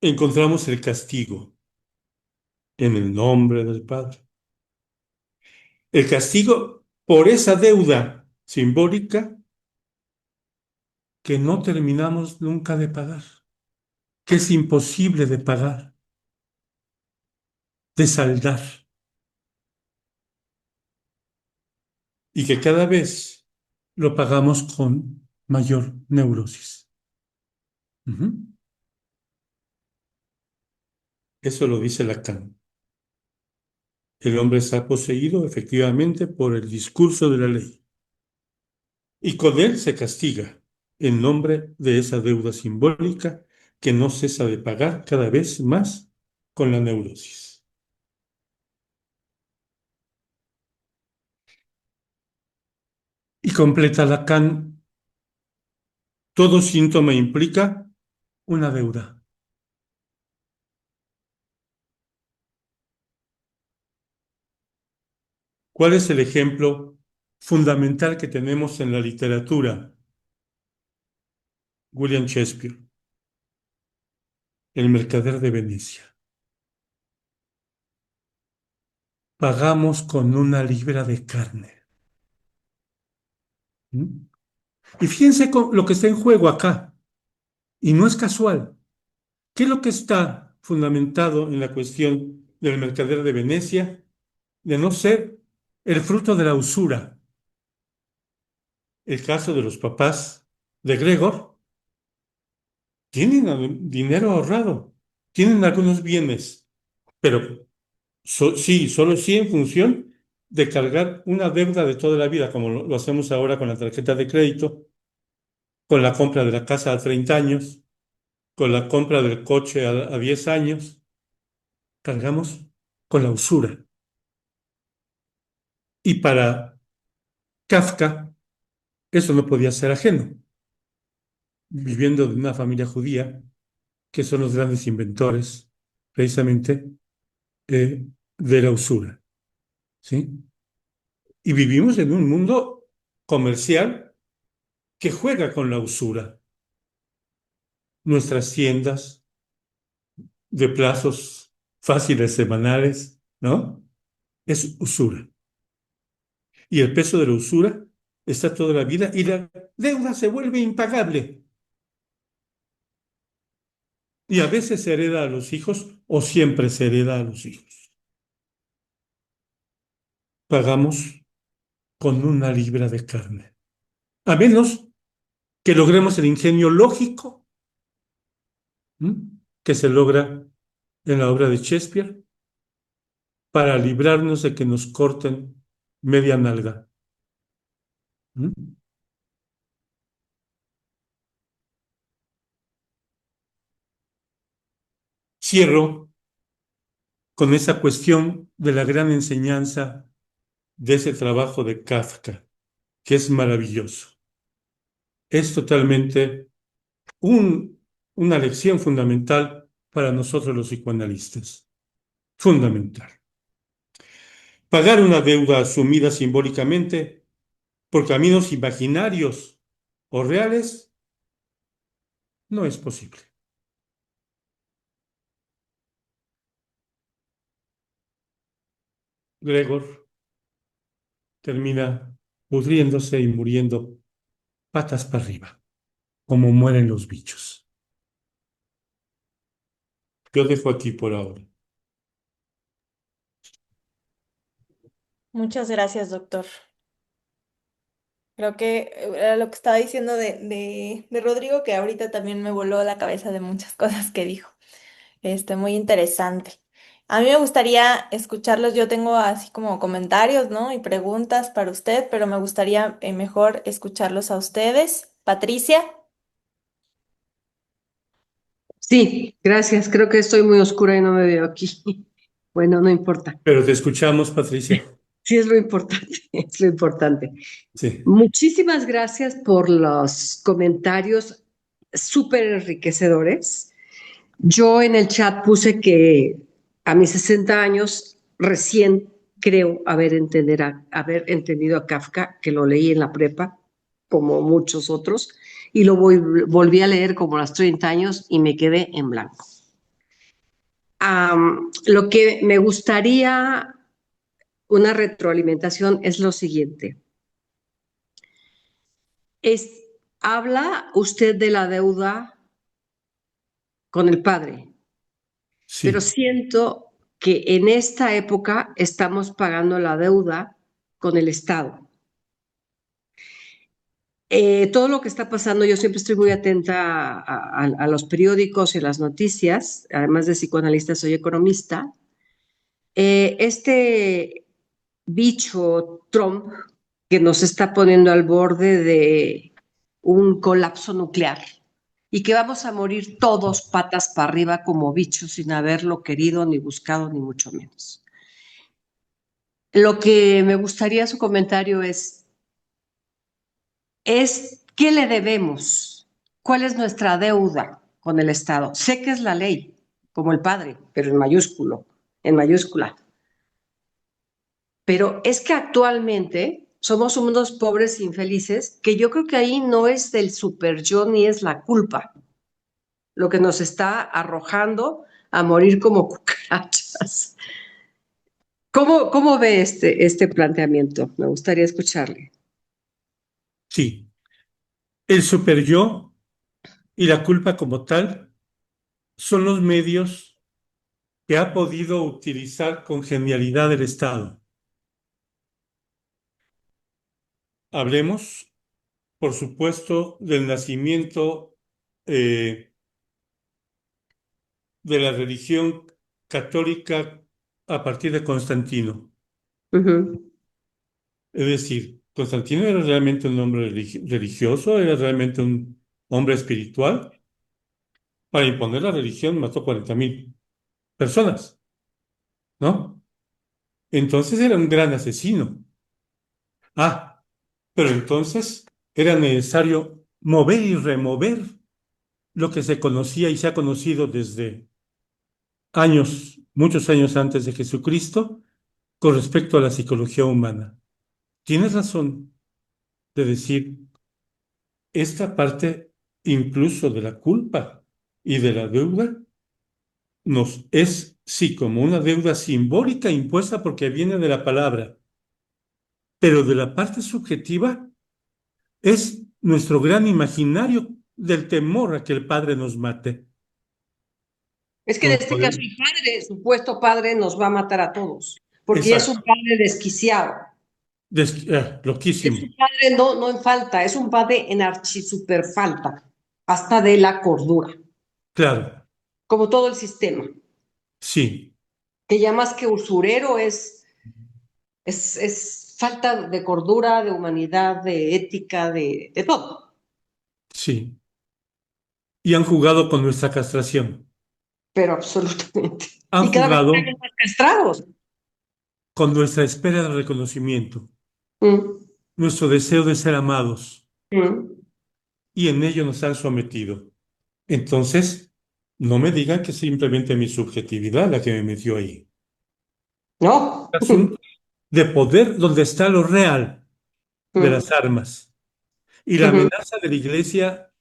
encontramos el castigo en el nombre del Padre. El castigo por esa deuda simbólica que no terminamos nunca de pagar, que es imposible de pagar, de saldar, y que cada vez lo pagamos con mayor neurosis. Ujú. Eso lo dice Lacan. El hombre está poseído efectivamente por el discurso de la ley y con él se castiga en nombre de esa deuda simbólica que no cesa de pagar cada vez más con la neurosis. Y completa Lacan, todo síntoma implica una deuda. ¿Cuál es el ejemplo fundamental que tenemos en la literatura? William Shakespeare, El mercader de Venecia. Pagamos con una libra de carne. ¿Mm? Y fíjense con lo que está en juego acá, y no es casual. ¿Qué es lo que está fundamentado en la cuestión del mercader de Venecia? De no ser el fruto de la usura. El caso de los papás de Gregor tienen dinero ahorrado, tienen algunos bienes, pero sí, solo sí en función de cargar una deuda de toda la vida, como lo hacemos ahora con la tarjeta de crédito, con la compra de la casa a 30 años, con la compra del coche a 10 años, cargamos con la usura. Y para Kafka, eso no podía ser ajeno, viviendo de una familia judía, que son los grandes inventores, precisamente, de la usura, ¿sí? Y vivimos en un mundo comercial que juega con la usura. Nuestras tiendas de plazos fáciles semanales, ¿no? Es usura. Y el peso de la usura está toda la vida y la deuda se vuelve impagable. Y a veces se hereda a los hijos o siempre se hereda a los hijos. Pagamos con una libra de carne. A menos que logremos el ingenio lógico, ¿m? Que se logra en la obra de Shakespeare para librarnos de que nos corten media nalga. ¿M? Cierro con esa cuestión de la gran enseñanza de ese trabajo de Kafka, que es maravilloso. Es totalmente un- una lección fundamental para nosotros los psicoanalistas. Fundamental. Pagar una deuda asumida simbólicamente por caminos imaginarios o reales no es posible. Gregor termina pudriéndose y muriendo patas para arriba, como mueren los bichos. Yo dejo aquí por ahora. Muchas gracias, doctor. Creo que era lo que estaba diciendo de Rodrigo, que ahorita también me voló la cabeza de muchas cosas que dijo. Muy interesante. A mí me gustaría escucharlos. Yo tengo así como comentarios, ¿no? Y preguntas para usted, pero me gustaría mejor escucharlos a ustedes. Patricia, Sí, gracias. Creo que estoy muy oscura y no me veo aquí. Bueno, no importa. Pero te escuchamos, Patricia. Sí, es lo importante, es lo importante. Sí. Muchísimas gracias por los comentarios súper enriquecedores. Yo en el chat puse que a mis 60 años recién creo haber entendido a Kafka, que lo leí en la prepa, como muchos otros, y volví a leer como a los 30 años y me quedé en blanco. Lo que me gustaría una retroalimentación es lo siguiente. Es, habla usted de la deuda con el padre, pero Sí, siento que en esta época estamos pagando la deuda con el Estado. Todo lo que está pasando, yo siempre estoy muy atenta a los periódicos y a las noticias, además de psicoanalista, soy economista. Este bicho Trump que nos está poniendo al borde de un colapso nuclear y que vamos a morir todos patas para arriba como bichos sin haberlo querido ni buscado ni mucho menos. Lo que me gustaría su comentario es ¿qué le debemos? ¿Cuál es nuestra deuda con el Estado? Sé que es la ley, como el padre, pero en mayúscula. Pero es que actualmente somos unos pobres infelices que yo creo que ahí no es del super yo ni es la culpa lo que nos está arrojando a morir como cucarachas. ¿Cómo ve este planteamiento? Me gustaría escucharle. sí. El superyo y la culpa como tal son los medios que ha podido utilizar con genialidad el Estado. Hablemos, por supuesto, del nacimiento eh, de la religión católica a partir de Constantino. Uh -huh. Es decir, Constantino era realmente un hombre religioso, era realmente un hombre espiritual. Para imponer la religión mató 40.000 personas, ¿no? Entonces era un gran asesino. Ah, pero entonces era necesario mover y remover lo que se conocía y se ha conocido desde años, muchos años antes de Jesucristo, con respecto a la psicología humana. Tienes razón de decir esta parte incluso de la culpa y de la deuda nos es, sí, como una deuda simbólica impuesta porque viene de la palabra, pero de la parte subjetiva es nuestro gran imaginario del temor a que el Padre nos mate. Es que en Nos este caso podemos- el padre, supuesto padre, nos va a matar a todos, porque ya es un Exacto. padre desquiciado. Es Loquísimo. un padre no en falta, es un padre en archi super falta, hasta de la cordura, Claro, como todo el sistema, sí, que ya más que usurero es falta de cordura, de humanidad, de ética, de todo, sí. Y han jugado con nuestra castración. pero absolutamente. Han Y cada vez jugado están más castrados. con nuestra espera de reconocimiento, Mm, nuestro deseo de ser amados, mm. y en ello nos han sometido. Entonces, no me digan que es simplemente mi subjetividad la que me metió ahí. No. Asunto de poder donde está lo real de las Mm, armas y la ujú, amenaza de la iglesia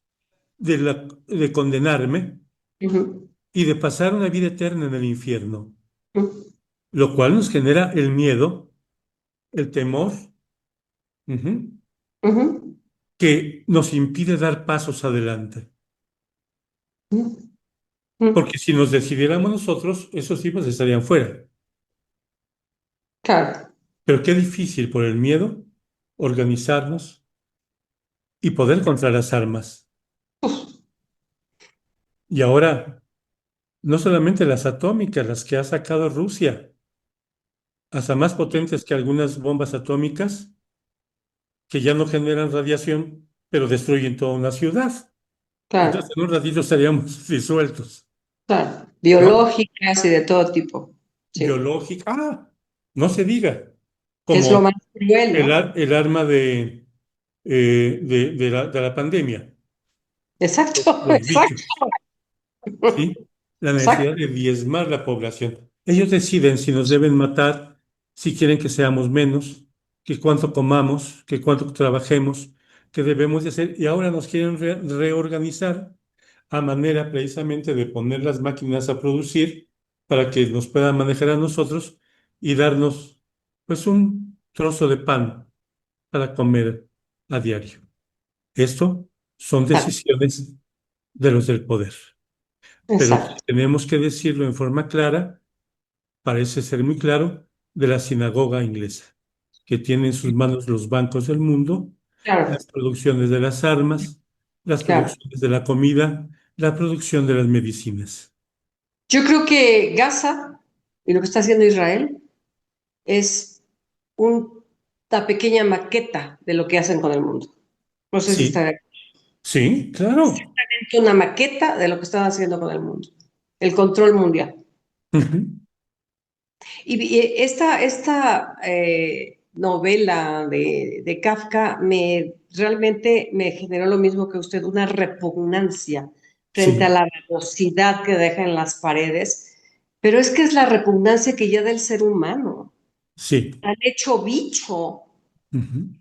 de condenarme ujú, y de pasar una vida eterna en el infierno, ujú, lo cual nos genera el miedo, el temor, ujú, ujú, que nos impide dar pasos adelante. ujú, ujú. Porque si nos decidiéramos nosotros, esos tipos estarían fuera. Claro. Pero qué difícil por el miedo organizarnos y poder contra las armas. Y ahora, no solamente las atómicas, las que ha sacado Rusia, hasta más potentes que algunas bombas atómicas que ya no generan radiación, pero destruyen toda una ciudad. Entonces, Claro, en un ratito estaríamos disueltos, claro. ¿no? Biológicas y de todo tipo. Sí. Biológica, no se diga, Que es lo más como cruel, ¿no? el arma de la pandemia, Exacto, los exacto, bichos. ¿Sí? La necesidad exacto. de diezmar la población. Ellos deciden si nos deben matar, si quieren que seamos menos, que cuánto comamos, que cuánto trabajemos, que debemos de hacer. Y ahora nos quieren reorganizar a manera precisamente de poner las máquinas a producir para que nos puedan manejar a nosotros y darnos pues un trozo de pan para comer a diario. Esto son Claro, decisiones de los del poder. Pero si exacto. tenemos que decirlo en forma clara, parece ser muy claro, de la sinagoga inglesa, que tiene en sus manos los bancos del mundo, Claro, las producciones de las armas, las claro. producciones de la comida, la producción de las medicinas. Yo creo que Gaza y lo que está haciendo Israel es una pequeña maqueta de lo que hacen con el mundo. No sé si está Sí, de acuerdo. sí, claro. Es una maqueta de lo que están haciendo con el mundo. El control mundial. Ujú. Y esta novela de Kafka realmente me generó lo mismo que usted, una repugnancia frente a Sí, la velocidad que deja en las paredes, pero es que es la repugnancia que ya del ser humano. sí. Han hecho bicho. Ujú.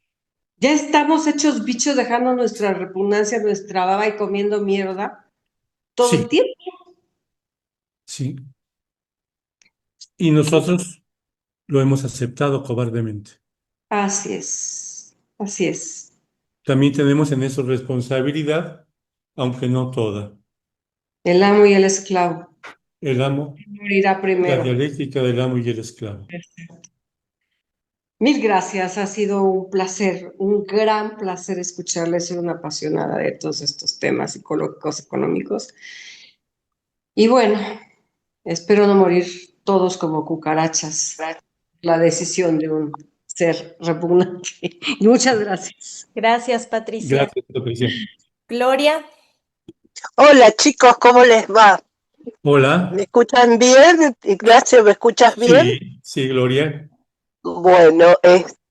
Ya estamos hechos bichos dejando nuestra repugnancia, nuestra baba y comiendo mierda todo el Sí, tiempo. sí. Y nosotros lo hemos aceptado cobardemente. Así es, así es. También tenemos en eso responsabilidad, aunque no toda. El amo y el esclavo. El amo, Morirá la primero. dialéctica del amo y el esclavo. Mil gracias, ha sido un placer, un gran placer escucharle, soy una apasionada de todos estos temas psicológicos, económicos. Y bueno, espero no morir todos como cucarachas. La decisión de un ser repugnante. Y muchas gracias. Gracias, Patricia. Gracias, Patricia. Gloria. Hola chicos, ¿cómo les va? ¿Me Hola. escuchan bien? Ignacio, ¿me escuchas bien? Sí, Gloria. Bueno,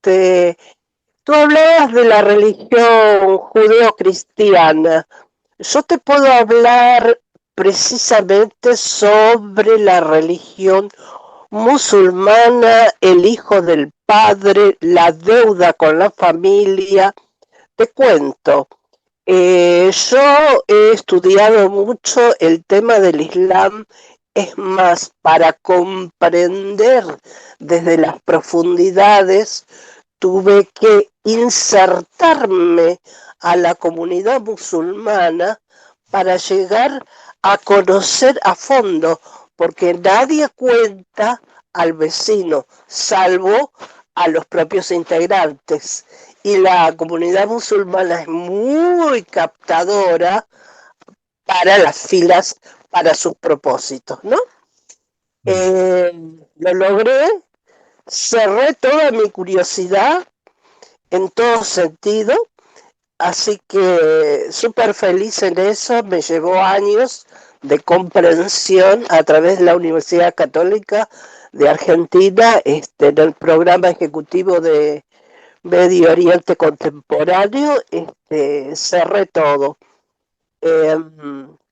tú hablabas de la religión judeo-cristiana. Yo te puedo hablar precisamente sobre la religión musulmana, el hijo del padre, la deuda con la familia. Te cuento. Yo he estudiado mucho el tema del Islam, es más, para comprender desde las profundidades, tuve que insertarme a la comunidad musulmana para llegar a conocer a fondo, porque nadie cuenta al vecino, salvo a los propios integrantes. Y la comunidad musulmana es muy captadora para las filas, para sus propósitos, ¿no? Lo logré, cerré toda mi curiosidad en todo sentido, así que súper feliz en eso, me llevó años de comprensión a través de la Universidad Católica de Argentina, en el programa ejecutivo de Medio Oriente Contemporáneo, cerré todo.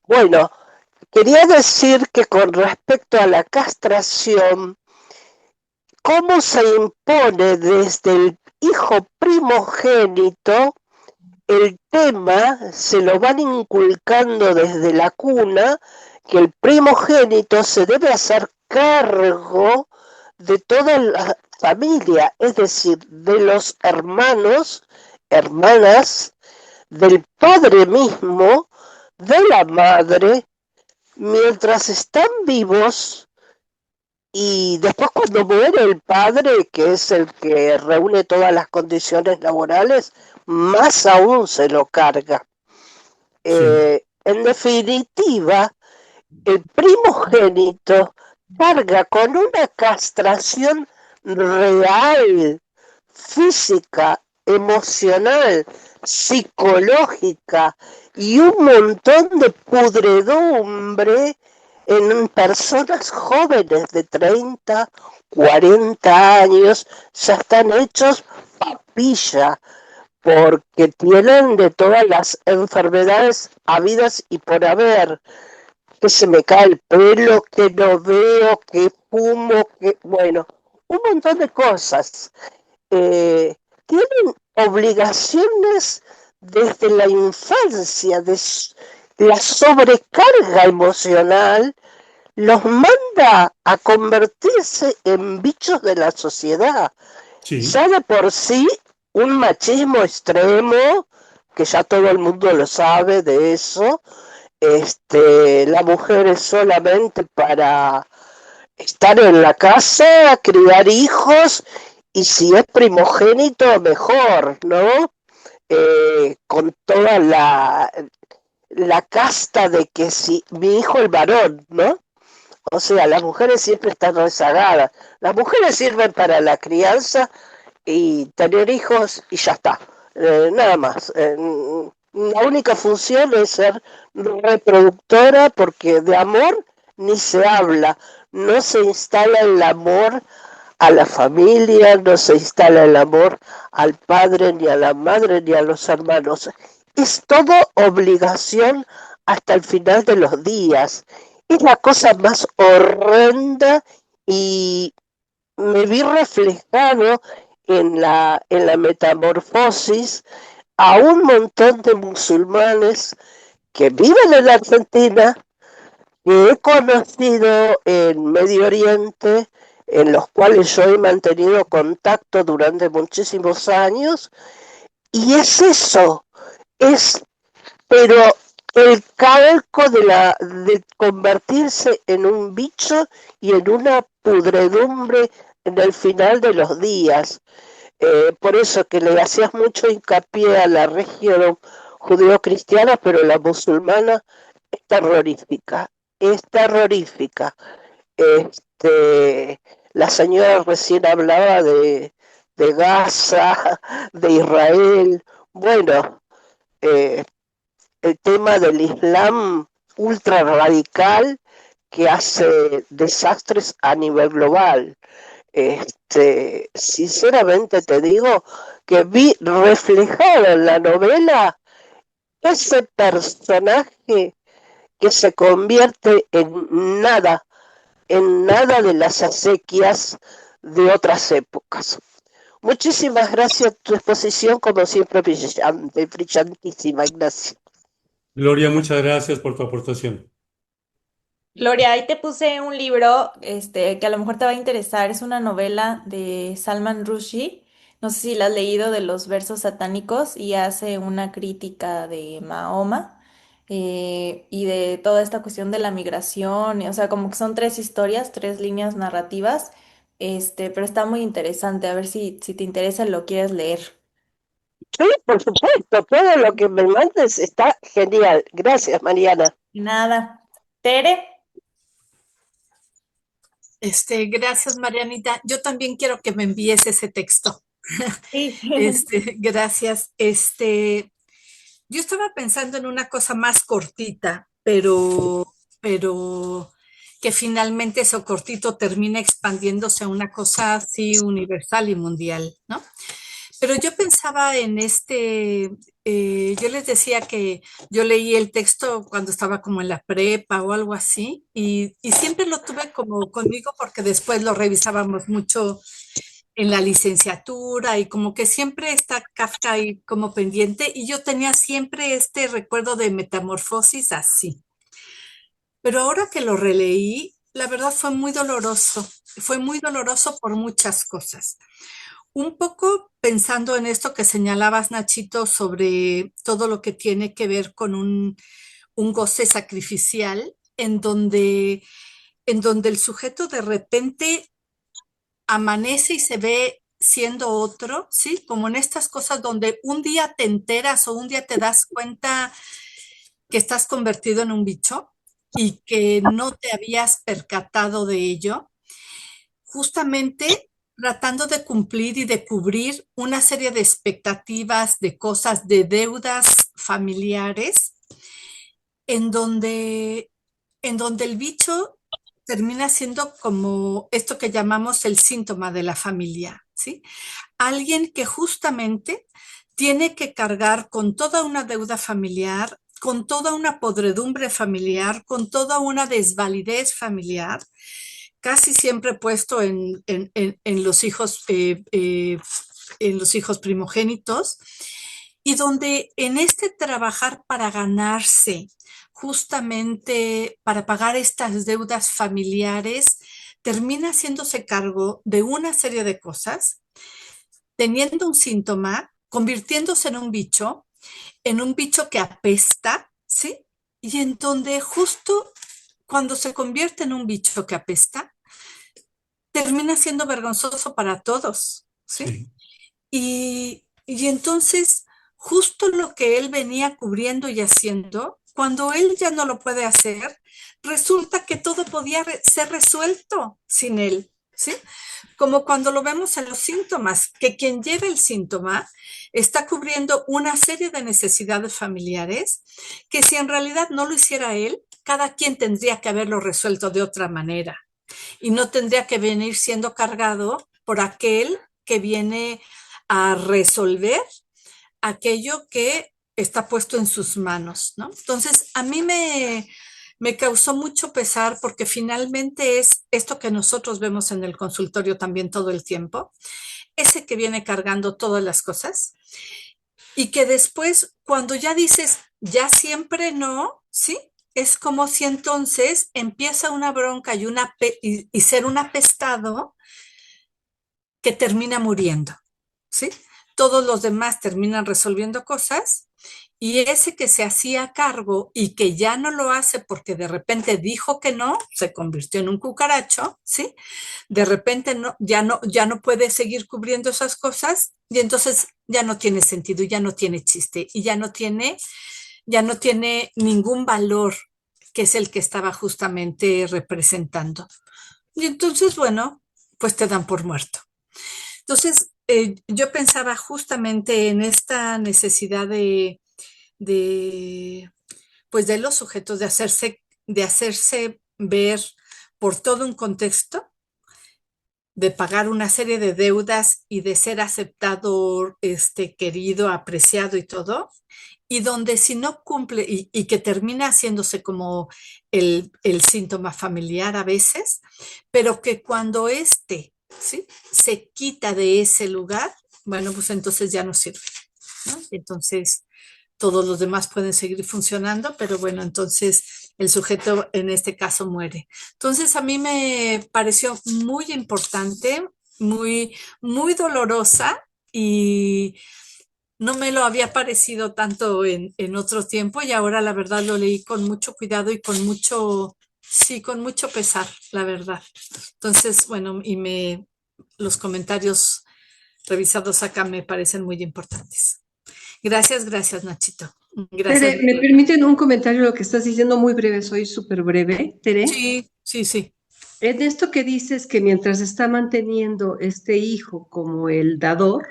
Bueno, quería decir que con respecto a la castración, ¿cómo se impone desde el hijo primogénito? El tema se lo van inculcando desde la cuna, que el primogénito se debe hacer cargo de toda la familia, es decir, de los hermanos, hermanas, del padre mismo, de la madre, mientras están vivos, y después cuando muere el padre, que es el que reúne todas las condiciones laborales, más aún se lo carga. Sí. En definitiva, el primogénito carga con una castración real, física, emocional, psicológica y un montón de pudredumbre en personas jóvenes de 30, 40 años, ya están hechos papilla, porque tienen de todas las enfermedades habidas y por haber, que se me cae el pelo, que no veo, que fumo, que bueno, un montón de cosas. Tienen obligaciones desde la infancia, de la sobrecarga emocional los manda a convertirse en bichos de la sociedad. Sí. Ya de por sí, un machismo extremo, que ya todo el mundo lo sabe de eso, la mujer es solamente para estar en la casa, criar hijos, y si es primogénito, mejor, ¿no? Con toda la casta de que si mi hijo el varón, ¿no? O sea, las mujeres siempre están rezagadas. Las mujeres sirven para la crianza y tener hijos y ya está. Nada más. La única función es ser reproductora porque de amor ni se habla. No se instala el amor a la familia, no se instala el amor al padre, ni a la madre, ni a los hermanos. Es todo obligación hasta el final de los días. Es la cosa más horrenda y me vi reflejado en la metamorfosis a un montón de musulmanes que viven en la Argentina, que he conocido en Medio Oriente, en los cuales yo he mantenido contacto durante muchísimos años, y es eso, es, pero el calco de convertirse en un bicho y en una pudredumbre en el final de los días. Por eso que le hacías mucho hincapié a la región judeo-cristiana, pero la musulmana es terrorífica, es terrorífica. La señora recién hablaba de Gaza, de Israel. Bueno, eh, el tema del Islam ultra radical que hace desastres a nivel global. Sinceramente te digo que vi reflejado en la novela ese personaje que se convierte en nada de las acequias de otras épocas. Muchísimas gracias, tu exposición como siempre brillante, brillantísima, Ignacio. Gloria, muchas gracias por tu aportación. Gloria, ahí te puse un libro, que a lo mejor te va a interesar. Es una novela de Salman Rushdie. No sé si la has leído, de los versos satánicos, y hace una crítica de Mahoma, y de toda esta cuestión de la migración. O sea, como que son tres historias, tres líneas narrativas. Pero está muy interesante. A ver si te interesa, lo quieres leer. Sí, por supuesto, todo lo que me mandes está genial. Gracias, Mariana. Nada. Tere. Gracias, Marianita. Yo también quiero que me envíes ese texto. Sí. Gracias. Yo estaba pensando en una cosa más cortita, pero que finalmente eso cortito termina expandiéndose a una cosa así universal y mundial, ¿no? Pero yo pensaba en yo les decía que yo leí el texto cuando estaba como en la prepa o algo así, y siempre lo tuve como conmigo porque después lo revisábamos mucho en la licenciatura y como que siempre está Kafka ahí como pendiente y yo tenía siempre este recuerdo de Metamorfosis así. Pero ahora que lo releí, la verdad fue muy doloroso por muchas cosas. Un poco pensando en esto que señalabas, Nachito, sobre todo lo que tiene que ver con un goce sacrificial, en donde el sujeto de repente amanece y se ve siendo otro, ¿sí? Como en estas cosas donde un día te enteras o un día te das cuenta que estás convertido en un bicho y que no te habías percatado de ello, justamente tratando de cumplir y de cubrir una serie de expectativas, de cosas, de deudas familiares, en donde, en donde el bicho termina siendo como esto que llamamos el síntoma de la familia, ¿sí? Alguien que justamente tiene que cargar con toda una deuda familiar, con toda una podredumbre familiar, con toda una desvalidez familiar, casi siempre puesto en los hijos primogénitos, y donde en este trabajar para ganarse, justamente para pagar estas deudas familiares, termina haciéndose cargo de una serie de cosas, teniendo un síntoma, convirtiéndose en un bicho que apesta, ¿sí? Y en donde justo cuando se convierte en un bicho que apesta, termina siendo vergonzoso para todos, ¿sí? Sí. Y entonces, justo lo que él venía cubriendo y haciendo, cuando él ya no lo puede hacer, resulta que todo podía ser resuelto sin él, ¿sí? Como cuando lo vemos en los síntomas, que quien lleva el síntoma está cubriendo una serie de necesidades familiares que si en realidad no lo hiciera él, cada quien tendría que haberlo resuelto de otra manera y no tendría que venir siendo cargado por aquel que viene a resolver aquello que está puesto en sus manos, ¿no? Entonces, a mí me causó mucho pesar porque finalmente es esto que nosotros vemos en el consultorio también todo el tiempo, ese que viene cargando todas las cosas y que después, cuando ya dices, ya siempre no, ¿sí? Es como si entonces empieza una bronca y ser un apestado que termina muriendo, ¿sí? Todos los demás terminan resolviendo cosas y ese que se hacía cargo y que ya no lo hace porque de repente dijo que no, se convirtió en un cucaracho, ¿sí? De repente ya no puede seguir cubriendo esas cosas y entonces ya no tiene sentido, ya no tiene chiste y ya no tiene ningún valor que es el que estaba justamente representando. Y entonces, bueno, pues te dan por muerto. Entonces, yo pensaba justamente en esta necesidad de, pues de los sujetos de hacerse ver por todo un contexto, de pagar una serie de deudas y de ser aceptado, querido, apreciado y todo, y donde si no cumple y que termina haciéndose como el síntoma familiar a veces, pero que cuando ¿sí? se quita de ese lugar, bueno, pues entonces ya no sirve, ¿no? Entonces todos los demás pueden seguir funcionando, pero bueno, entonces el sujeto en este caso muere. Entonces a mí me pareció muy importante, muy, muy dolorosa y no me lo había parecido tanto en otro tiempo y ahora la verdad lo leí con mucho cuidado y con mucho, sí, con mucho pesar, la verdad. Entonces, bueno, los comentarios revisados acá me parecen muy importantes. Gracias, gracias, Nachito. Gracias. Tere, ¿me permiten un comentario? Lo que estás diciendo muy breve, soy súper breve, Tere. Sí, sí, sí. En esto que dices que mientras está manteniendo este hijo como el dador,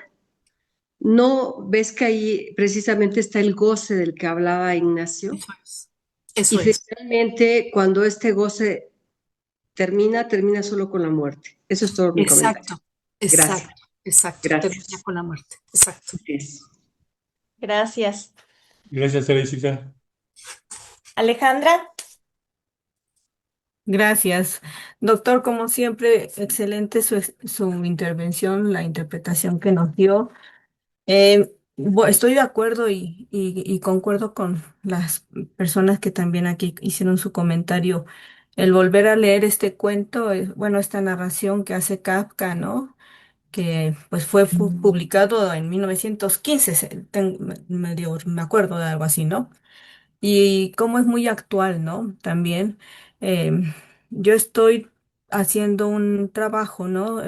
¿no ves que ahí precisamente está el goce del que hablaba Ignacio? Eso es. Y Eso es. finalmente, cuando este goce termina solo con la muerte. Eso es todo mi comentario. Exacto, Gracias, exacto, exacto. Termina gracias. con la muerte. Exacto. Eso. Gracias. Gracias, Teresita. Alejandra, Gracias. Doctor, como siempre, excelente su intervención, la interpretación que nos dio. Estoy de acuerdo y concuerdo con las personas que también aquí hicieron su comentario. El volver a leer este cuento, bueno, esta narración que hace Kafka, ¿no? Que pues fue publicado en 1915, me acuerdo de algo así, ¿no? Y cómo es muy actual, ¿no? También yo estoy haciendo un trabajo, ¿no?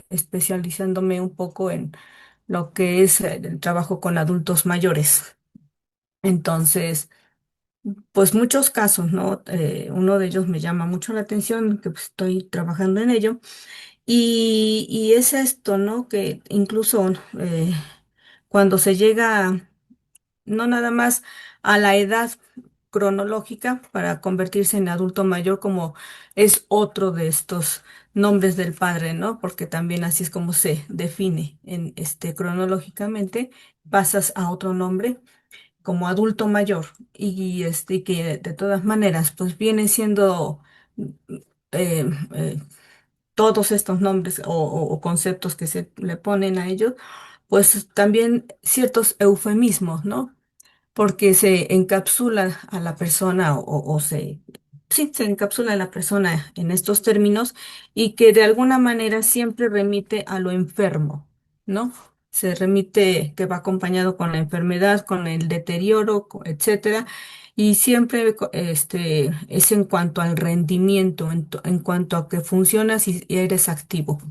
Especializándome un poco en lo que es el trabajo con adultos mayores. Entonces, pues muchos casos, ¿no? Uno de ellos me llama mucho la atención, que pues, estoy trabajando en ello, y es esto, ¿no? Que incluso cuando se llega no nada más a la edad cronológica para convertirse en adulto mayor, como es otro de estos nombres del padre, ¿no? Porque también así es como se define en cronológicamente, pasas a otro nombre como adulto mayor y que de todas maneras pues viene siendo eh, eh, todos estos nombres o conceptos que se le ponen a ellos, pues también ciertos eufemismos, ¿no? Porque se encapsula a la persona sí, se encapsula a la persona en estos términos y que de alguna manera siempre remite a lo enfermo, ¿no? Se remite que va acompañado con la enfermedad, con el deterioro, etcétera, y siempre es en cuanto al rendimiento, en cuanto a que funcionas y eres activo.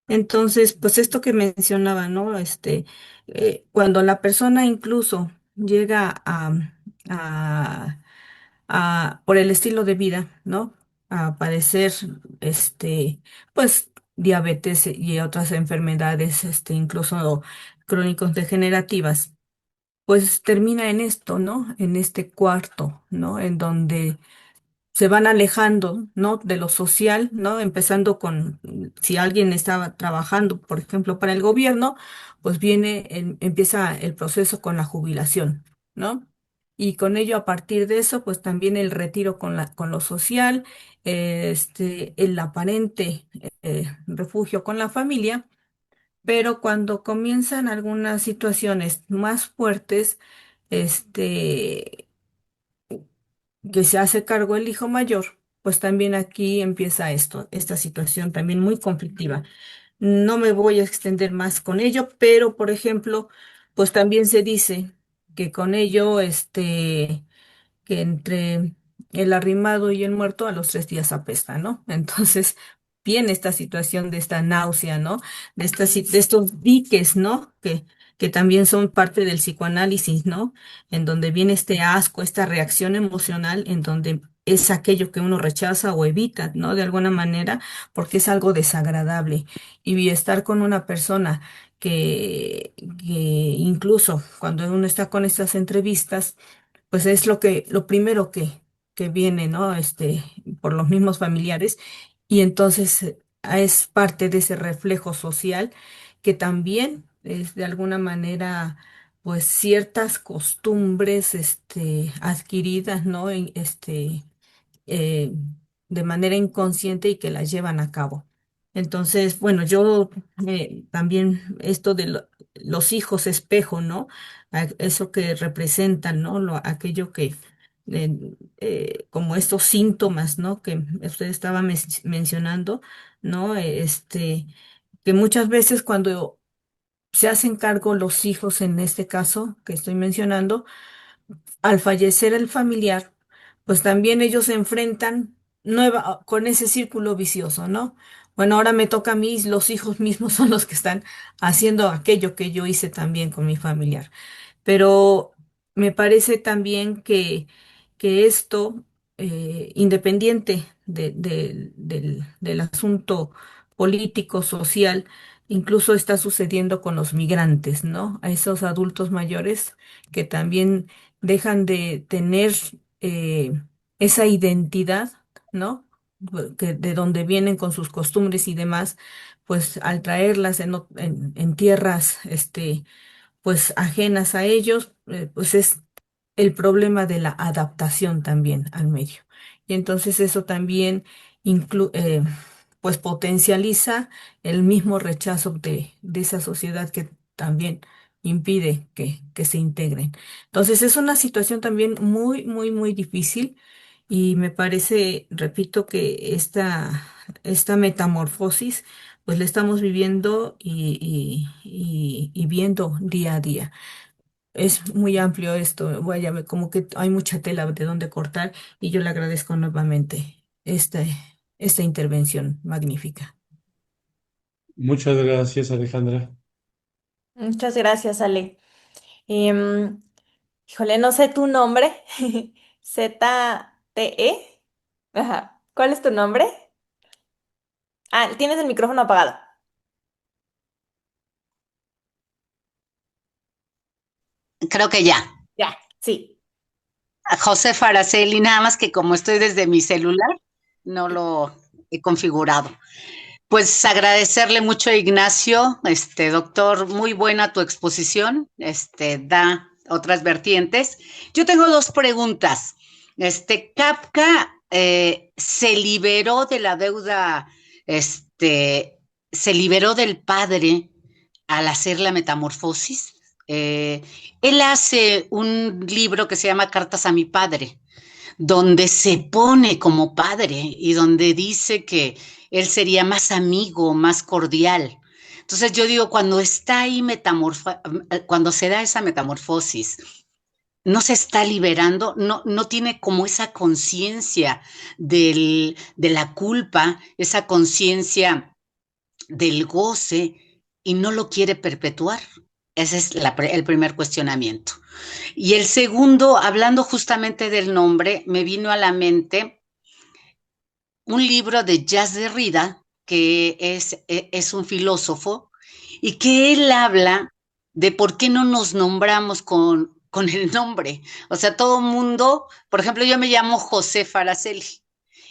Entonces, pues esto que mencionaba, ¿no? Cuando la persona incluso llega a, por el estilo de vida, ¿no? A padecer, pues, diabetes y otras enfermedades, incluso crónicos degenerativas, pues termina en esto, ¿no? En este cuarto, ¿no? En donde se van alejando, ¿no? De lo social, ¿no? Empezando con, si alguien estaba trabajando, por ejemplo, para el gobierno, pues empieza el proceso con la jubilación, ¿no? Y con ello, a partir de eso, pues también el retiro con lo social, el aparente refugio con la familia, pero cuando comienzan algunas situaciones más fuertes, este, que se hace cargo el hijo mayor, pues también aquí empieza esta situación también muy conflictiva. No me voy a extender más con ello, pero por ejemplo, pues también se dice que con ello, que entre el arrimado y el muerto a los 3 días apesta, ¿no? Entonces, viene esta situación de esta náusea, ¿no? De estos diques, ¿no? Que también son parte del psicoanálisis, ¿no? En donde viene este asco, esta reacción emocional, en donde es aquello que uno rechaza o evita, ¿no? De alguna manera, porque es algo desagradable. Y estar con una persona que incluso cuando uno está con estas entrevistas, pues es lo primero que viene, ¿no? Por los mismos familiares. Y entonces es parte de ese reflejo social que también es de alguna manera, pues ciertas costumbres, adquiridas, ¿no? Eh, de manera inconsciente y que las llevan a cabo. Entonces, bueno, yo también esto de los hijos espejo, ¿no? Eso que representan, ¿no? Aquello que, como estos síntomas, ¿no? Que usted estaba mencionando, ¿no? Que muchas veces cuando se hacen cargo los hijos, en este caso que estoy mencionando, al fallecer el familiar, pues también ellos se enfrentan con ese círculo vicioso, ¿no? Bueno, ahora me toca a mí, los hijos mismos son los que están haciendo aquello que yo hice también con mi familiar. Pero me parece también que esto, independiente del asunto político, social, incluso está sucediendo con los migrantes, ¿no? A esos adultos mayores que también dejan de tener eh, esa identidad, ¿no? Que de donde vienen con sus costumbres y demás, pues al traerlas en tierras, pues ajenas a ellos, pues es el problema de la adaptación también al medio. Y entonces eso también pues potencializa el mismo rechazo de esa sociedad que también impide que se integren. Entonces es una situación también muy, muy, muy difícil y me parece, repito, que esta metamorfosis pues la estamos viviendo y viendo día a día. Es muy amplio esto, vaya, como que hay mucha tela de donde cortar y yo le agradezco nuevamente esta intervención magnífica. Muchas gracias, Alejandra. Muchas gracias, Ale. Em, Híjole, no sé tu nombre. ZTE. Ajá. ¿Cuál es tu nombre? Ah, tienes el micrófono apagado. Creo que ya. Ya, sí. A José Faraceli, nada más que como estoy desde mi celular, no lo he configurado. Pues agradecerle mucho a Ignacio, doctor, muy buena tu exposición, da otras vertientes. Yo tengo dos preguntas. Kafka se liberó de la deuda, se liberó del padre al hacer la metamorfosis. Él hace un libro que se llama Cartas a mi padre, donde se pone como padre y donde dice que él sería más amigo, más cordial. Entonces yo digo, cuando está ahí cuando se da esa metamorfosis, no se está liberando, no tiene como esa conciencia de la culpa, esa conciencia del goce y no lo quiere perpetuar. Ese es el primer cuestionamiento. Y el segundo, hablando justamente del nombre, me vino a la mente un libro de Jacques Derrida, que es un filósofo, y que él habla de por qué no nos nombramos con el nombre. O sea, todo mundo, por ejemplo, yo me llamo José Faraceli,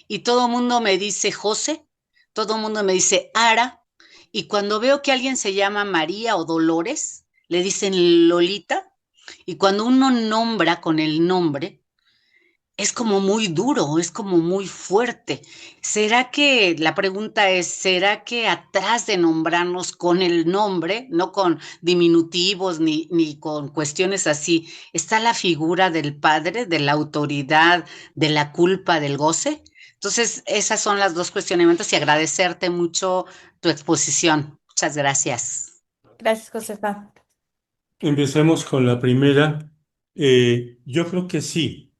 y todo mundo me dice José, todo mundo me dice Ara, y cuando veo que alguien se llama María o Dolores, le dicen Lolita, y cuando uno nombra con el nombre, es como muy duro, es como muy fuerte. ¿Será que, la pregunta es, ¿será que atrás de nombrarnos con el nombre, no con diminutivos ni con cuestiones así, está la figura del padre, de la autoridad, de la culpa, del goce? Entonces, esas son las dos cuestionamientos y agradecerte mucho tu exposición. Muchas gracias. Gracias, Josefa. Empecemos con la primera. Yo creo que sí,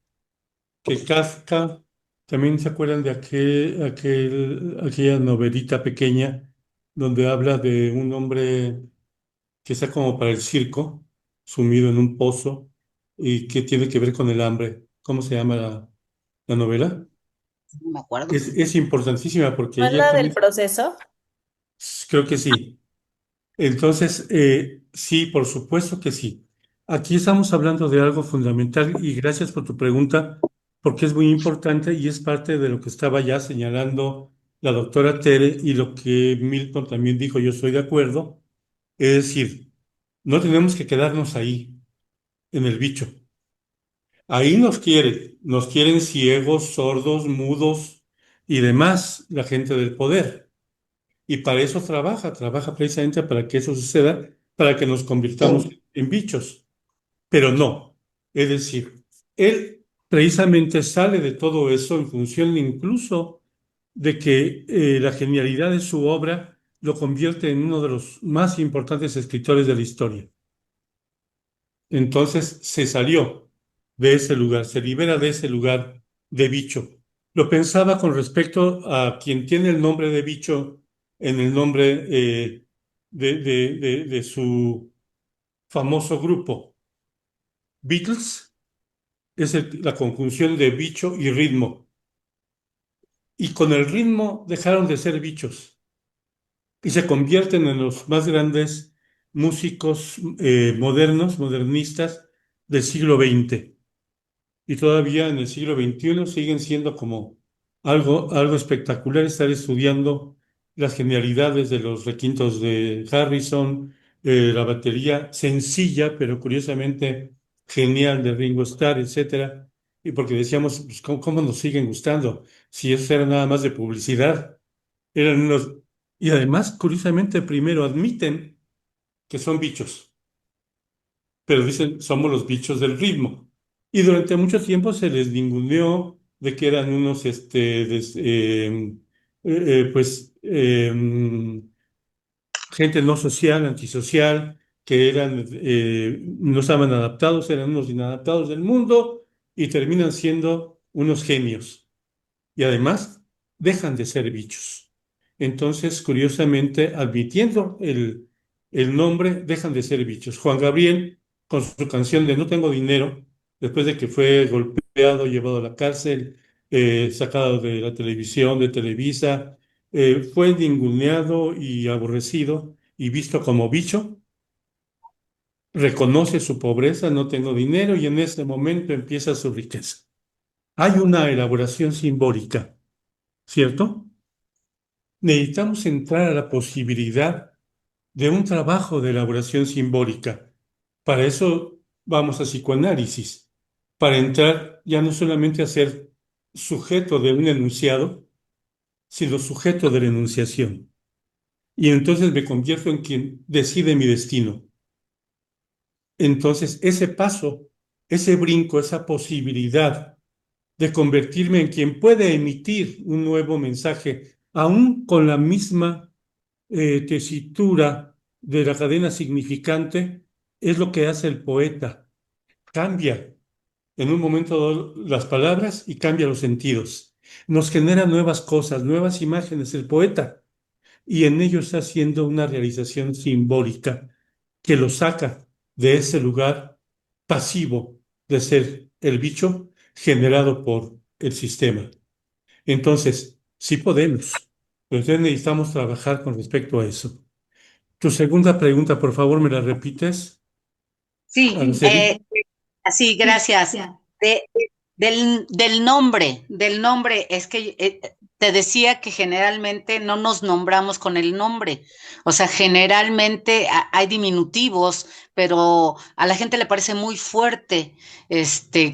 que Kafka, también se acuerdan de aquella novelita pequeña donde habla de un hombre que está como para el circo, sumido en un pozo y que tiene que ver con el hambre. ¿Cómo se llama? la novela. No me acuerdo. Es importantísima porque ¿No es ella la del también, proceso? creo que sí. Entonces, sí, por supuesto que sí. Aquí estamos hablando de algo fundamental y gracias por tu pregunta, porque es muy importante y es parte de lo que estaba ya señalando la doctora Tere y lo que Milton también dijo, yo estoy de acuerdo, es decir, no tenemos que quedarnos ahí, en el bicho. Ahí nos quieren ciegos, sordos, mudos y demás, la gente del poder. Y para eso trabaja precisamente para que eso suceda, para que nos convirtamos en bichos. Pero no. Es decir, él precisamente sale de todo eso en función incluso de que la genialidad de su obra lo convierte en uno de los más importantes escritores de la historia. Entonces se salió de ese lugar, se libera de ese lugar de bicho. Lo pensaba con respecto a quien tiene el nombre de bicho en el nombre de su famoso grupo. Beatles es la conjunción de bicho y ritmo. Y con el ritmo dejaron de ser bichos y se convierten en los más grandes músicos modernos, modernistas del siglo XX. Y todavía en el siglo XXI siguen siendo como algo espectacular estar estudiando las genialidades de los requintos de Harrison, la batería sencilla, pero curiosamente genial de Ringo Starr, etcétera. Y porque decíamos, pues, ¿cómo nos siguen gustando? Si eso era nada más de publicidad, eran unos... Y además, curiosamente, primero admiten que son bichos, pero dicen, somos los bichos del ritmo. Y durante mucho tiempo se les ninguneó de que eran unos, pues, gente no social, antisocial, que no estaban adaptados, eran unos inadaptados del mundo y terminan siendo unos genios y además dejan de ser bichos. Entonces, curiosamente, admitiendo el nombre, dejan de ser bichos. Juan Gabriel, con su canción de No tengo dinero, después de que fue golpeado, llevado a la cárcel, sacado de la televisión, de Televisa, fue ninguneado y aborrecido y visto como bicho, reconoce su pobreza, no tengo dinero y en este momento empieza su riqueza. Hay una elaboración simbólica, ¿cierto? Necesitamos entrar a la posibilidad de un trabajo de elaboración simbólica. Para eso vamos a psicoanálisis, para entrar ya no solamente a ser sujeto de un enunciado, sino sujeto de la enunciación. Y entonces me convierto en quien decide mi destino. Entonces ese paso, ese brinco, esa posibilidad de convertirme en quien puede emitir un nuevo mensaje, aún con la misma tesitura de la cadena significante, es lo que hace el poeta. Cambia en un momento dado las palabras y cambia los sentidos. Nos genera nuevas cosas, nuevas imágenes el poeta, y en ello está haciendo una realización simbólica que lo saca de ese lugar pasivo de ser el bicho generado por el sistema. Entonces, sí podemos, pero entonces necesitamos trabajar con respecto a eso. Tu segunda pregunta, por favor, ¿me la repites, Sí, Araceli? así, gracias. Del nombre, es que te decía que generalmente no nos nombramos con el nombre. O sea, generalmente hay diminutivos, pero a la gente le parece muy fuerte,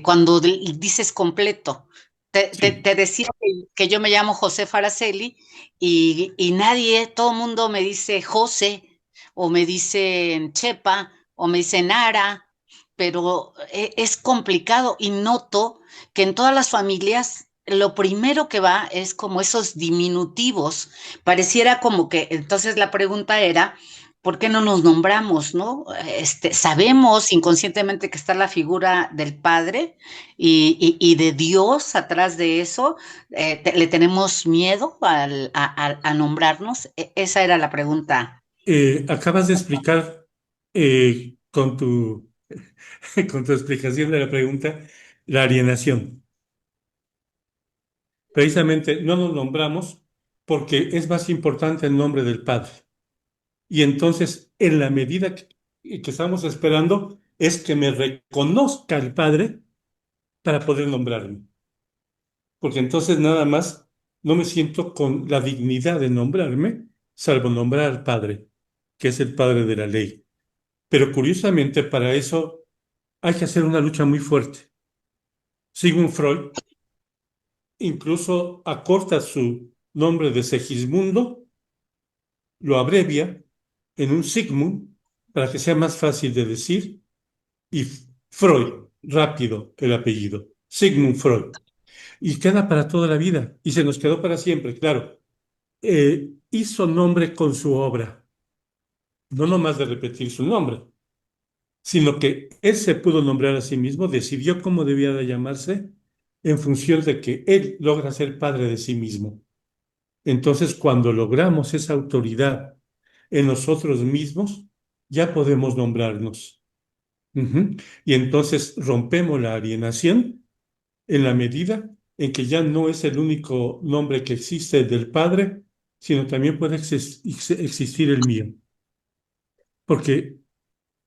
cuando dices completo. Sí. Te decía que yo me llamo José Faraceli y nadie, todo el mundo me dice José, o me dicen Chepa, o me dicen Ara, pero es complicado y noto que en todas las familias lo primero que va es como esos diminutivos. Pareciera como que, entonces la pregunta era, ¿por qué no nos nombramos, no? Sabemos inconscientemente que está la figura del Padre y de Dios atrás de eso. ¿Le tenemos miedo a nombrarnos? Esa era la pregunta. Acabas de explicar con con tu explicación de la pregunta la alienación. precisamente no nos nombramos porque es más importante el nombre del Padre. Y entonces, en la medida que estamos esperando, es que me reconozca el Padre para poder nombrarme. Porque entonces nada más no me siento con la dignidad de nombrarme, salvo nombrar al Padre, que es el Padre de la ley. Pero curiosamente, para eso hay que hacer una lucha muy fuerte. Sigmund Freud incluso acorta su nombre de Segismundo, lo abrevia en un Sigmund para que sea más fácil de decir, y Freud, rápido el apellido, Sigmund Freud. Y queda para toda la vida, y se nos quedó para siempre, claro. Hizo nombre con su obra, no nomás de repetir su nombre, sino que él se pudo nombrar a sí mismo, decidió cómo debía de llamarse en función de que él logra ser padre de sí mismo. Entonces, cuando logramos esa autoridad en nosotros mismos, ya podemos nombrarnos. Ujú. Y entonces rompemos la alienación en la medida en que ya no es el único nombre que existe del Padre, sino también puede existir el mío, porque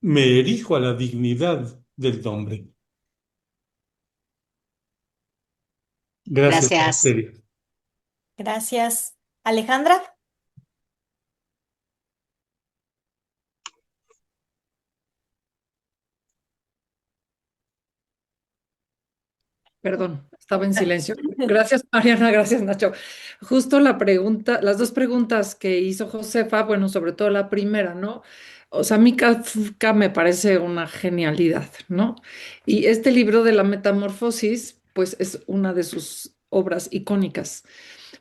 me erijo a la dignidad del nombre. Gracias, Gracias. Arteria. Gracias. Alejandra. Perdón, estaba en silencio. Gracias, Mariana, gracias, Nacho. Justo la pregunta, las dos preguntas que hizo Josefa, bueno, sobre todo la primera, ¿no? O sea, a mí Kafka me parece una genialidad, ¿no? Y este libro de la Metamorfosis, pues es una de sus obras icónicas.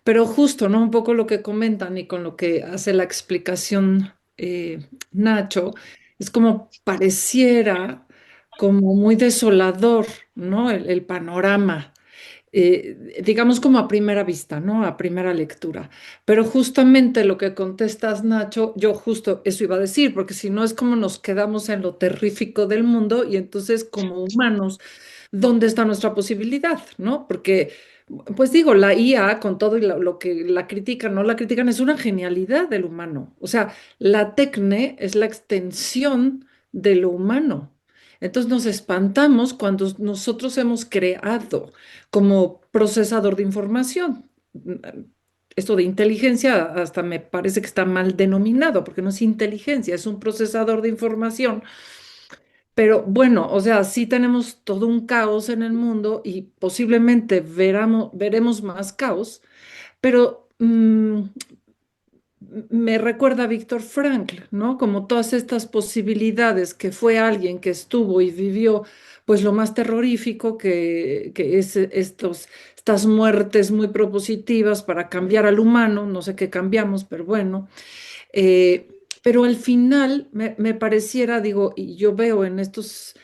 Pero justo, ¿no? Un poco lo que comentan y con lo que hace la explicación Nacho, es como pareciera como muy desolador, ¿no? El panorama, digamos como a primera vista, ¿no? A primera lectura. Pero justamente lo que contestas, Nacho, yo justo eso iba a decir, porque si no es como nos quedamos en lo terrífico del mundo y entonces como humanos, ¿dónde está nuestra posibilidad, ¿no? Porque, pues digo, la IA, con todo y lo que la critican, no la critican, es una genialidad del humano. O sea, la tecne es la extensión de lo humano. Entonces nos espantamos cuando nosotros hemos creado como procesador de información. Esto de inteligencia hasta me parece que está mal denominado, porque no es inteligencia, es un procesador de información, pero bueno, o sea, sí tenemos todo un caos en el mundo y posiblemente veremos más caos, pero me recuerda a Víctor Frankl, ¿no? Como todas estas posibilidades que fue alguien que estuvo y vivió pues lo más terrorífico que es estas muertes muy propositivas para cambiar al humano, no sé qué cambiamos, pero bueno. Pero al final me pareciera, digo, y yo veo en estos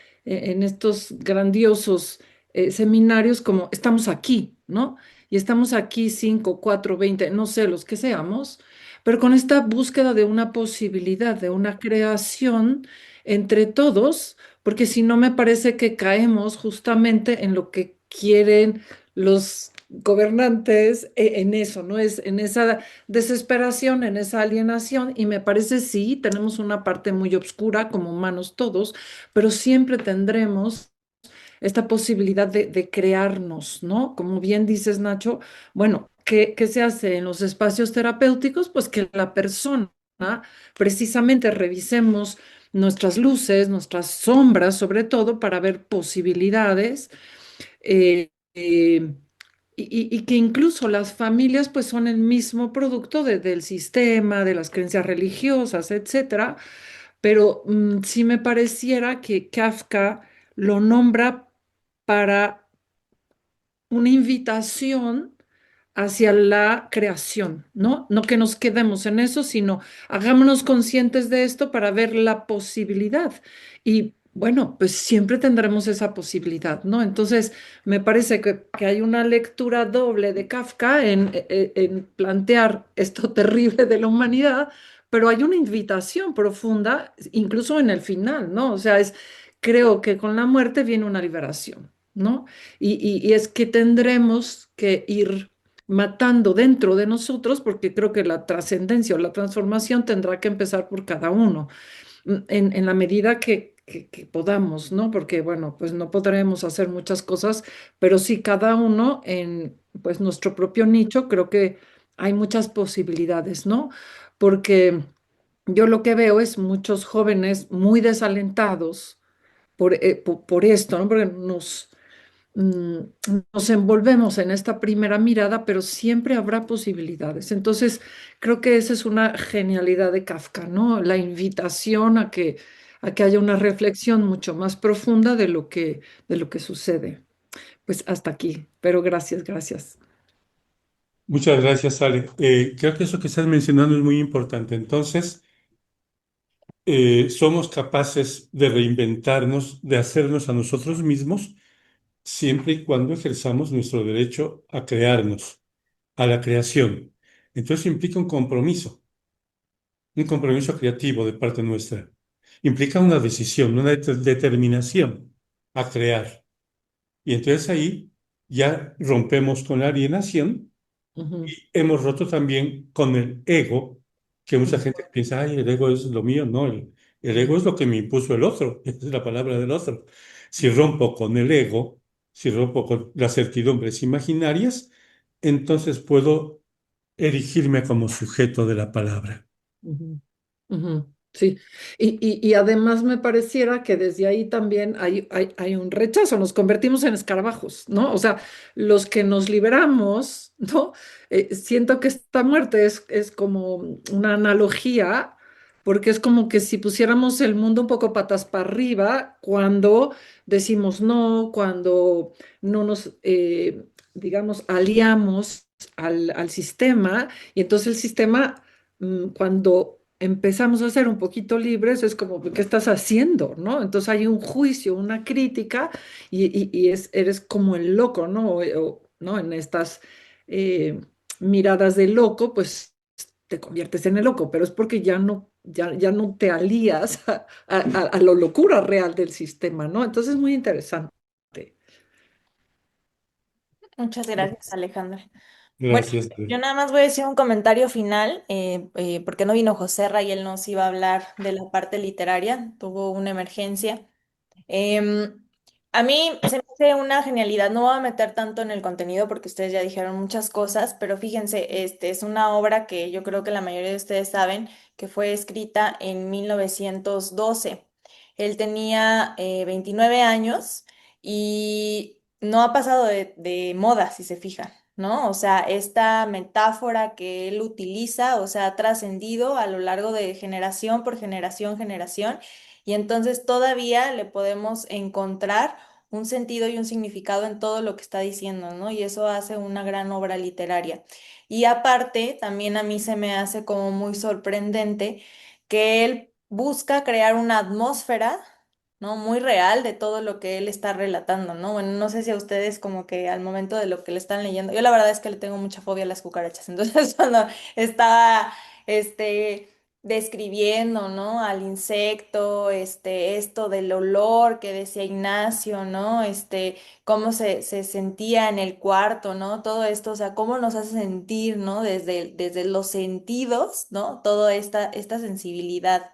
grandiosos seminarios como estamos aquí, ¿no? Y estamos aquí 5, 4, 20, no sé, los que seamos, pero con esta búsqueda de una posibilidad, de una creación entre todos, porque si no me parece que caemos justamente en lo que quieren los gobernantes, en eso, ¿no? Es en esa desesperación, en esa alienación, y me parece sí, tenemos una parte muy oscura como humanos todos, pero siempre tendremos esta posibilidad de crearnos, ¿no? Como bien dices, Nacho, bueno, ¿qué se hace en los espacios terapéuticos? Pues que la persona precisamente revisemos nuestras luces, nuestras sombras, sobre todo, para ver posibilidades. eh, eh, y que incluso las familias pues son el mismo producto del sistema, de las creencias religiosas, etcétera, pero sí me pareciera que Kafka lo nombra para una invitación hacia la creación, ¿no? No que nos quedemos en eso, sino hagámonos conscientes de esto para ver la posibilidad. Y bueno, pues siempre tendremos esa posibilidad, ¿no? Entonces, me parece que hay una lectura doble de Kafka en plantear esto terrible de la humanidad, pero hay una invitación profunda, incluso en el final, ¿no? O sea, creo que con la muerte viene una liberación, ¿no? Y es que tendremos que ir matando dentro de nosotros, porque creo que la trascendencia o la transformación tendrá que empezar por cada uno, en la medida que podamos, ¿no? Porque, bueno, pues no podremos hacer muchas cosas, pero sí cada uno en, pues, nuestro propio nicho, creo que hay muchas posibilidades, ¿no? Porque yo lo que veo es muchos jóvenes muy desalentados por esto, ¿no? Porque mm, nos envolvemos en esta primera mirada, pero siempre habrá posibilidades. Entonces, creo que esa es una genialidad de Kafka, ¿no? La invitación a que haya una reflexión mucho más profunda de lo que sucede. Pues hasta aquí, pero gracias, gracias. Muchas gracias, Ale. Creo que eso que estás mencionando es muy importante. Entonces, somos capaces de reinventarnos, de hacernos a nosotros mismos, siempre y cuando ejerzamos nuestro derecho a crearnos, a la creación. Entonces implica un compromiso creativo de parte nuestra. Implica una decisión, una determinación a crear. Y entonces ahí ya rompemos con la alienación. Ujú, Hemos roto también con el ego, que mucha ujú, gente piensa, ay, el ego es lo mío. No, el ego es lo que me impuso el otro, esa es la palabra del otro. Si rompo con el ego, si rompo con las certidumbres imaginarias, entonces puedo erigirme como sujeto de la palabra. ujú, ujú. Sí, y además me pareciera que desde ahí también hay un rechazo, nos convertimos en escarabajos, ¿no? O sea, los que nos liberamos, ¿no? Siento que esta muerte es como una analogía, porque es como que si pusiéramos el mundo un poco patas para arriba, cuando decimos no, cuando no nos, digamos, aliamos al sistema, y entonces el sistema cuando empezamos a ser un poquito libres, es como, ¿qué estás haciendo? ¿No? Entonces hay un juicio, una crítica, eres como el loco, ¿no? ¿no? En estas eh, miradas de loco, pues te conviertes en el loco, pero es porque ya no te alías a la locura real del sistema, ¿no? Entonces es muy interesante. Muchas gracias, Alejandra. Bueno, Gracias. yo nada más voy a decir un comentario final, porque no vino Joserra y él nos iba a hablar de la parte literaria, tuvo una emergencia. Em, a mí se me hace una genialidad, no voy a meter tanto en el contenido porque ustedes ya dijeron muchas cosas, pero fíjense, este es una obra que yo creo que la mayoría de ustedes saben que fue escrita en 1912. Él tenía 29 años y no ha pasado de moda, si se fijan, ¿no? O sea, esta metáfora que él utiliza, o sea, ha trascendido a lo largo de generación por generación, generación. Y entonces todavía le podemos encontrar un sentido y un significado en todo lo que está diciendo, ¿no? Y eso hace una gran obra literaria. Y aparte, también a mí se me hace como muy sorprendente que él busca crear una atmósfera, ¿no? Muy real de todo lo que él está relatando, ¿no? Bueno, no sé si a ustedes como que al momento de lo que le están leyendo, yo la verdad es que le tengo mucha fobia a las cucarachas, entonces cuando estaba, describiendo, ¿no? Al insecto, esto del olor que decía Ignacio, ¿no? Cómo se sentía en el cuarto, ¿no? Todo esto, o sea, cómo nos hace sentir, ¿no? Desde los sentidos, ¿no? Toda esta sensibilidad.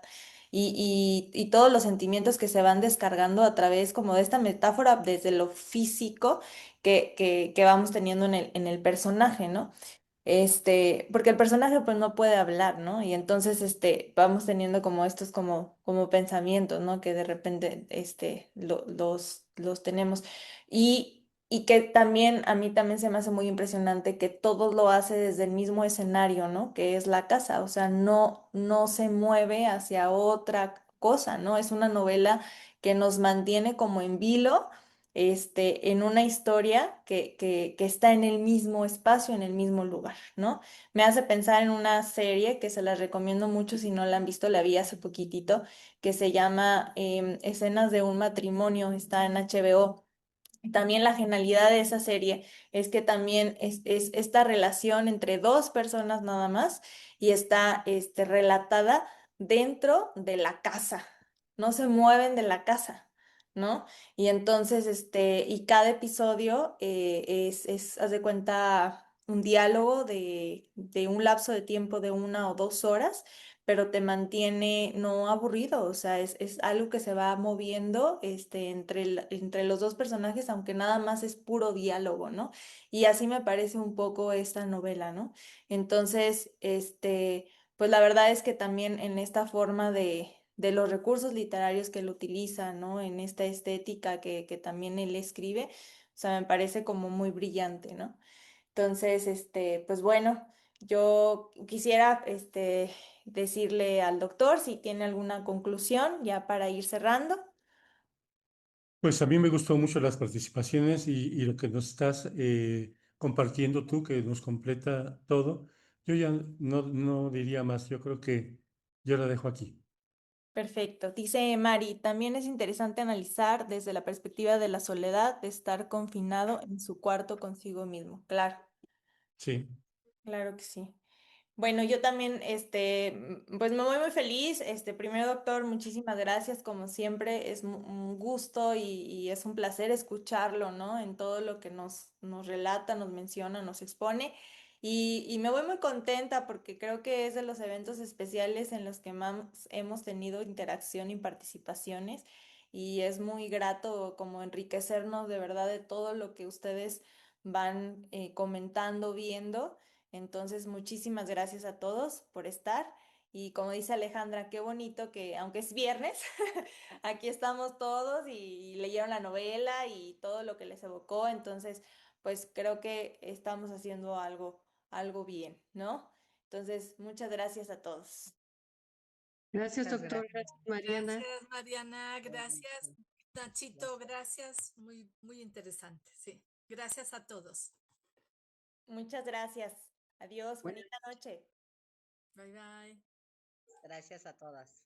Y todos los sentimientos que se van descargando a través como de esta metáfora desde lo físico que vamos teniendo en el personaje, ¿no? Porque el personaje pues no puede hablar, ¿no? Y entonces, vamos teniendo como estos como pensamientos, ¿no? Que de repente, los tenemos. Y que también, a mí también se me hace muy impresionante que todo lo hace desde el mismo escenario, ¿no? Que es la casa, o sea, no se mueve hacia otra cosa, ¿no? Es una novela que nos mantiene como en vilo en una historia que está en el mismo espacio, en el mismo lugar, ¿no? Me hace pensar en una serie que se las recomiendo mucho si no la han visto, la vi hace poquitito, que se llama Escenas de un matrimonio, está en HBO. También la genialidad de esa serie es que también es esta relación entre dos personas nada más y está relatada dentro de la casa. No se mueven de la casa, ¿no? Y entonces, y cada episodio haz de cuenta, un diálogo de un lapso de tiempo de 1 o 2 horas, pero te mantiene no aburrido, o sea, es algo que se va moviendo entre los dos personajes, aunque nada más es puro diálogo, ¿no? Y así me parece un poco esta novela, ¿no? Entonces, pues la verdad es que también en esta forma de los recursos literarios que él utiliza, ¿no? En esta estética que también él escribe, o sea, me parece como muy brillante, ¿no? Entonces, pues bueno, yo quisiera, decirle al doctor si tiene alguna conclusión ya para ir cerrando. Pues a mí me gustó mucho las participaciones y lo que nos estás compartiendo tú, que nos completa todo. Yo ya no diría más, yo creo que yo la dejo aquí. Perfecto. Dice Mari, también es interesante analizar desde la perspectiva de la soledad de estar confinado en su cuarto consigo mismo. Claro, Sí, claro que sí. Bueno, yo también, pues me voy muy feliz. Primero, doctor, muchísimas gracias. Como siempre, es un gusto y es un placer escucharlo, ¿no? En todo lo que nos relata, nos menciona, nos expone. Y me voy muy contenta porque creo que es de los eventos especiales en los que más hemos tenido interacción y participaciones. Y es muy grato como enriquecernos de verdad de todo lo que ustedes van comentando, viendo. Entonces, muchísimas gracias a todos por estar. Y como dice Alejandra, qué bonito que, aunque es viernes, aquí estamos todos y leyeron la novela y todo lo que les evocó. Entonces, pues creo que estamos haciendo algo bien, ¿no? Entonces, muchas gracias a todos. Gracias, Muchas doctor. gracias. Gracias, Mariana. Gracias, Mariana. Gracias, Nachito. Gracias. Muy, muy interesante. Sí. Gracias a todos. Muchas gracias. Adiós, Buenas bonita noche. Bye, bye. Gracias a todas.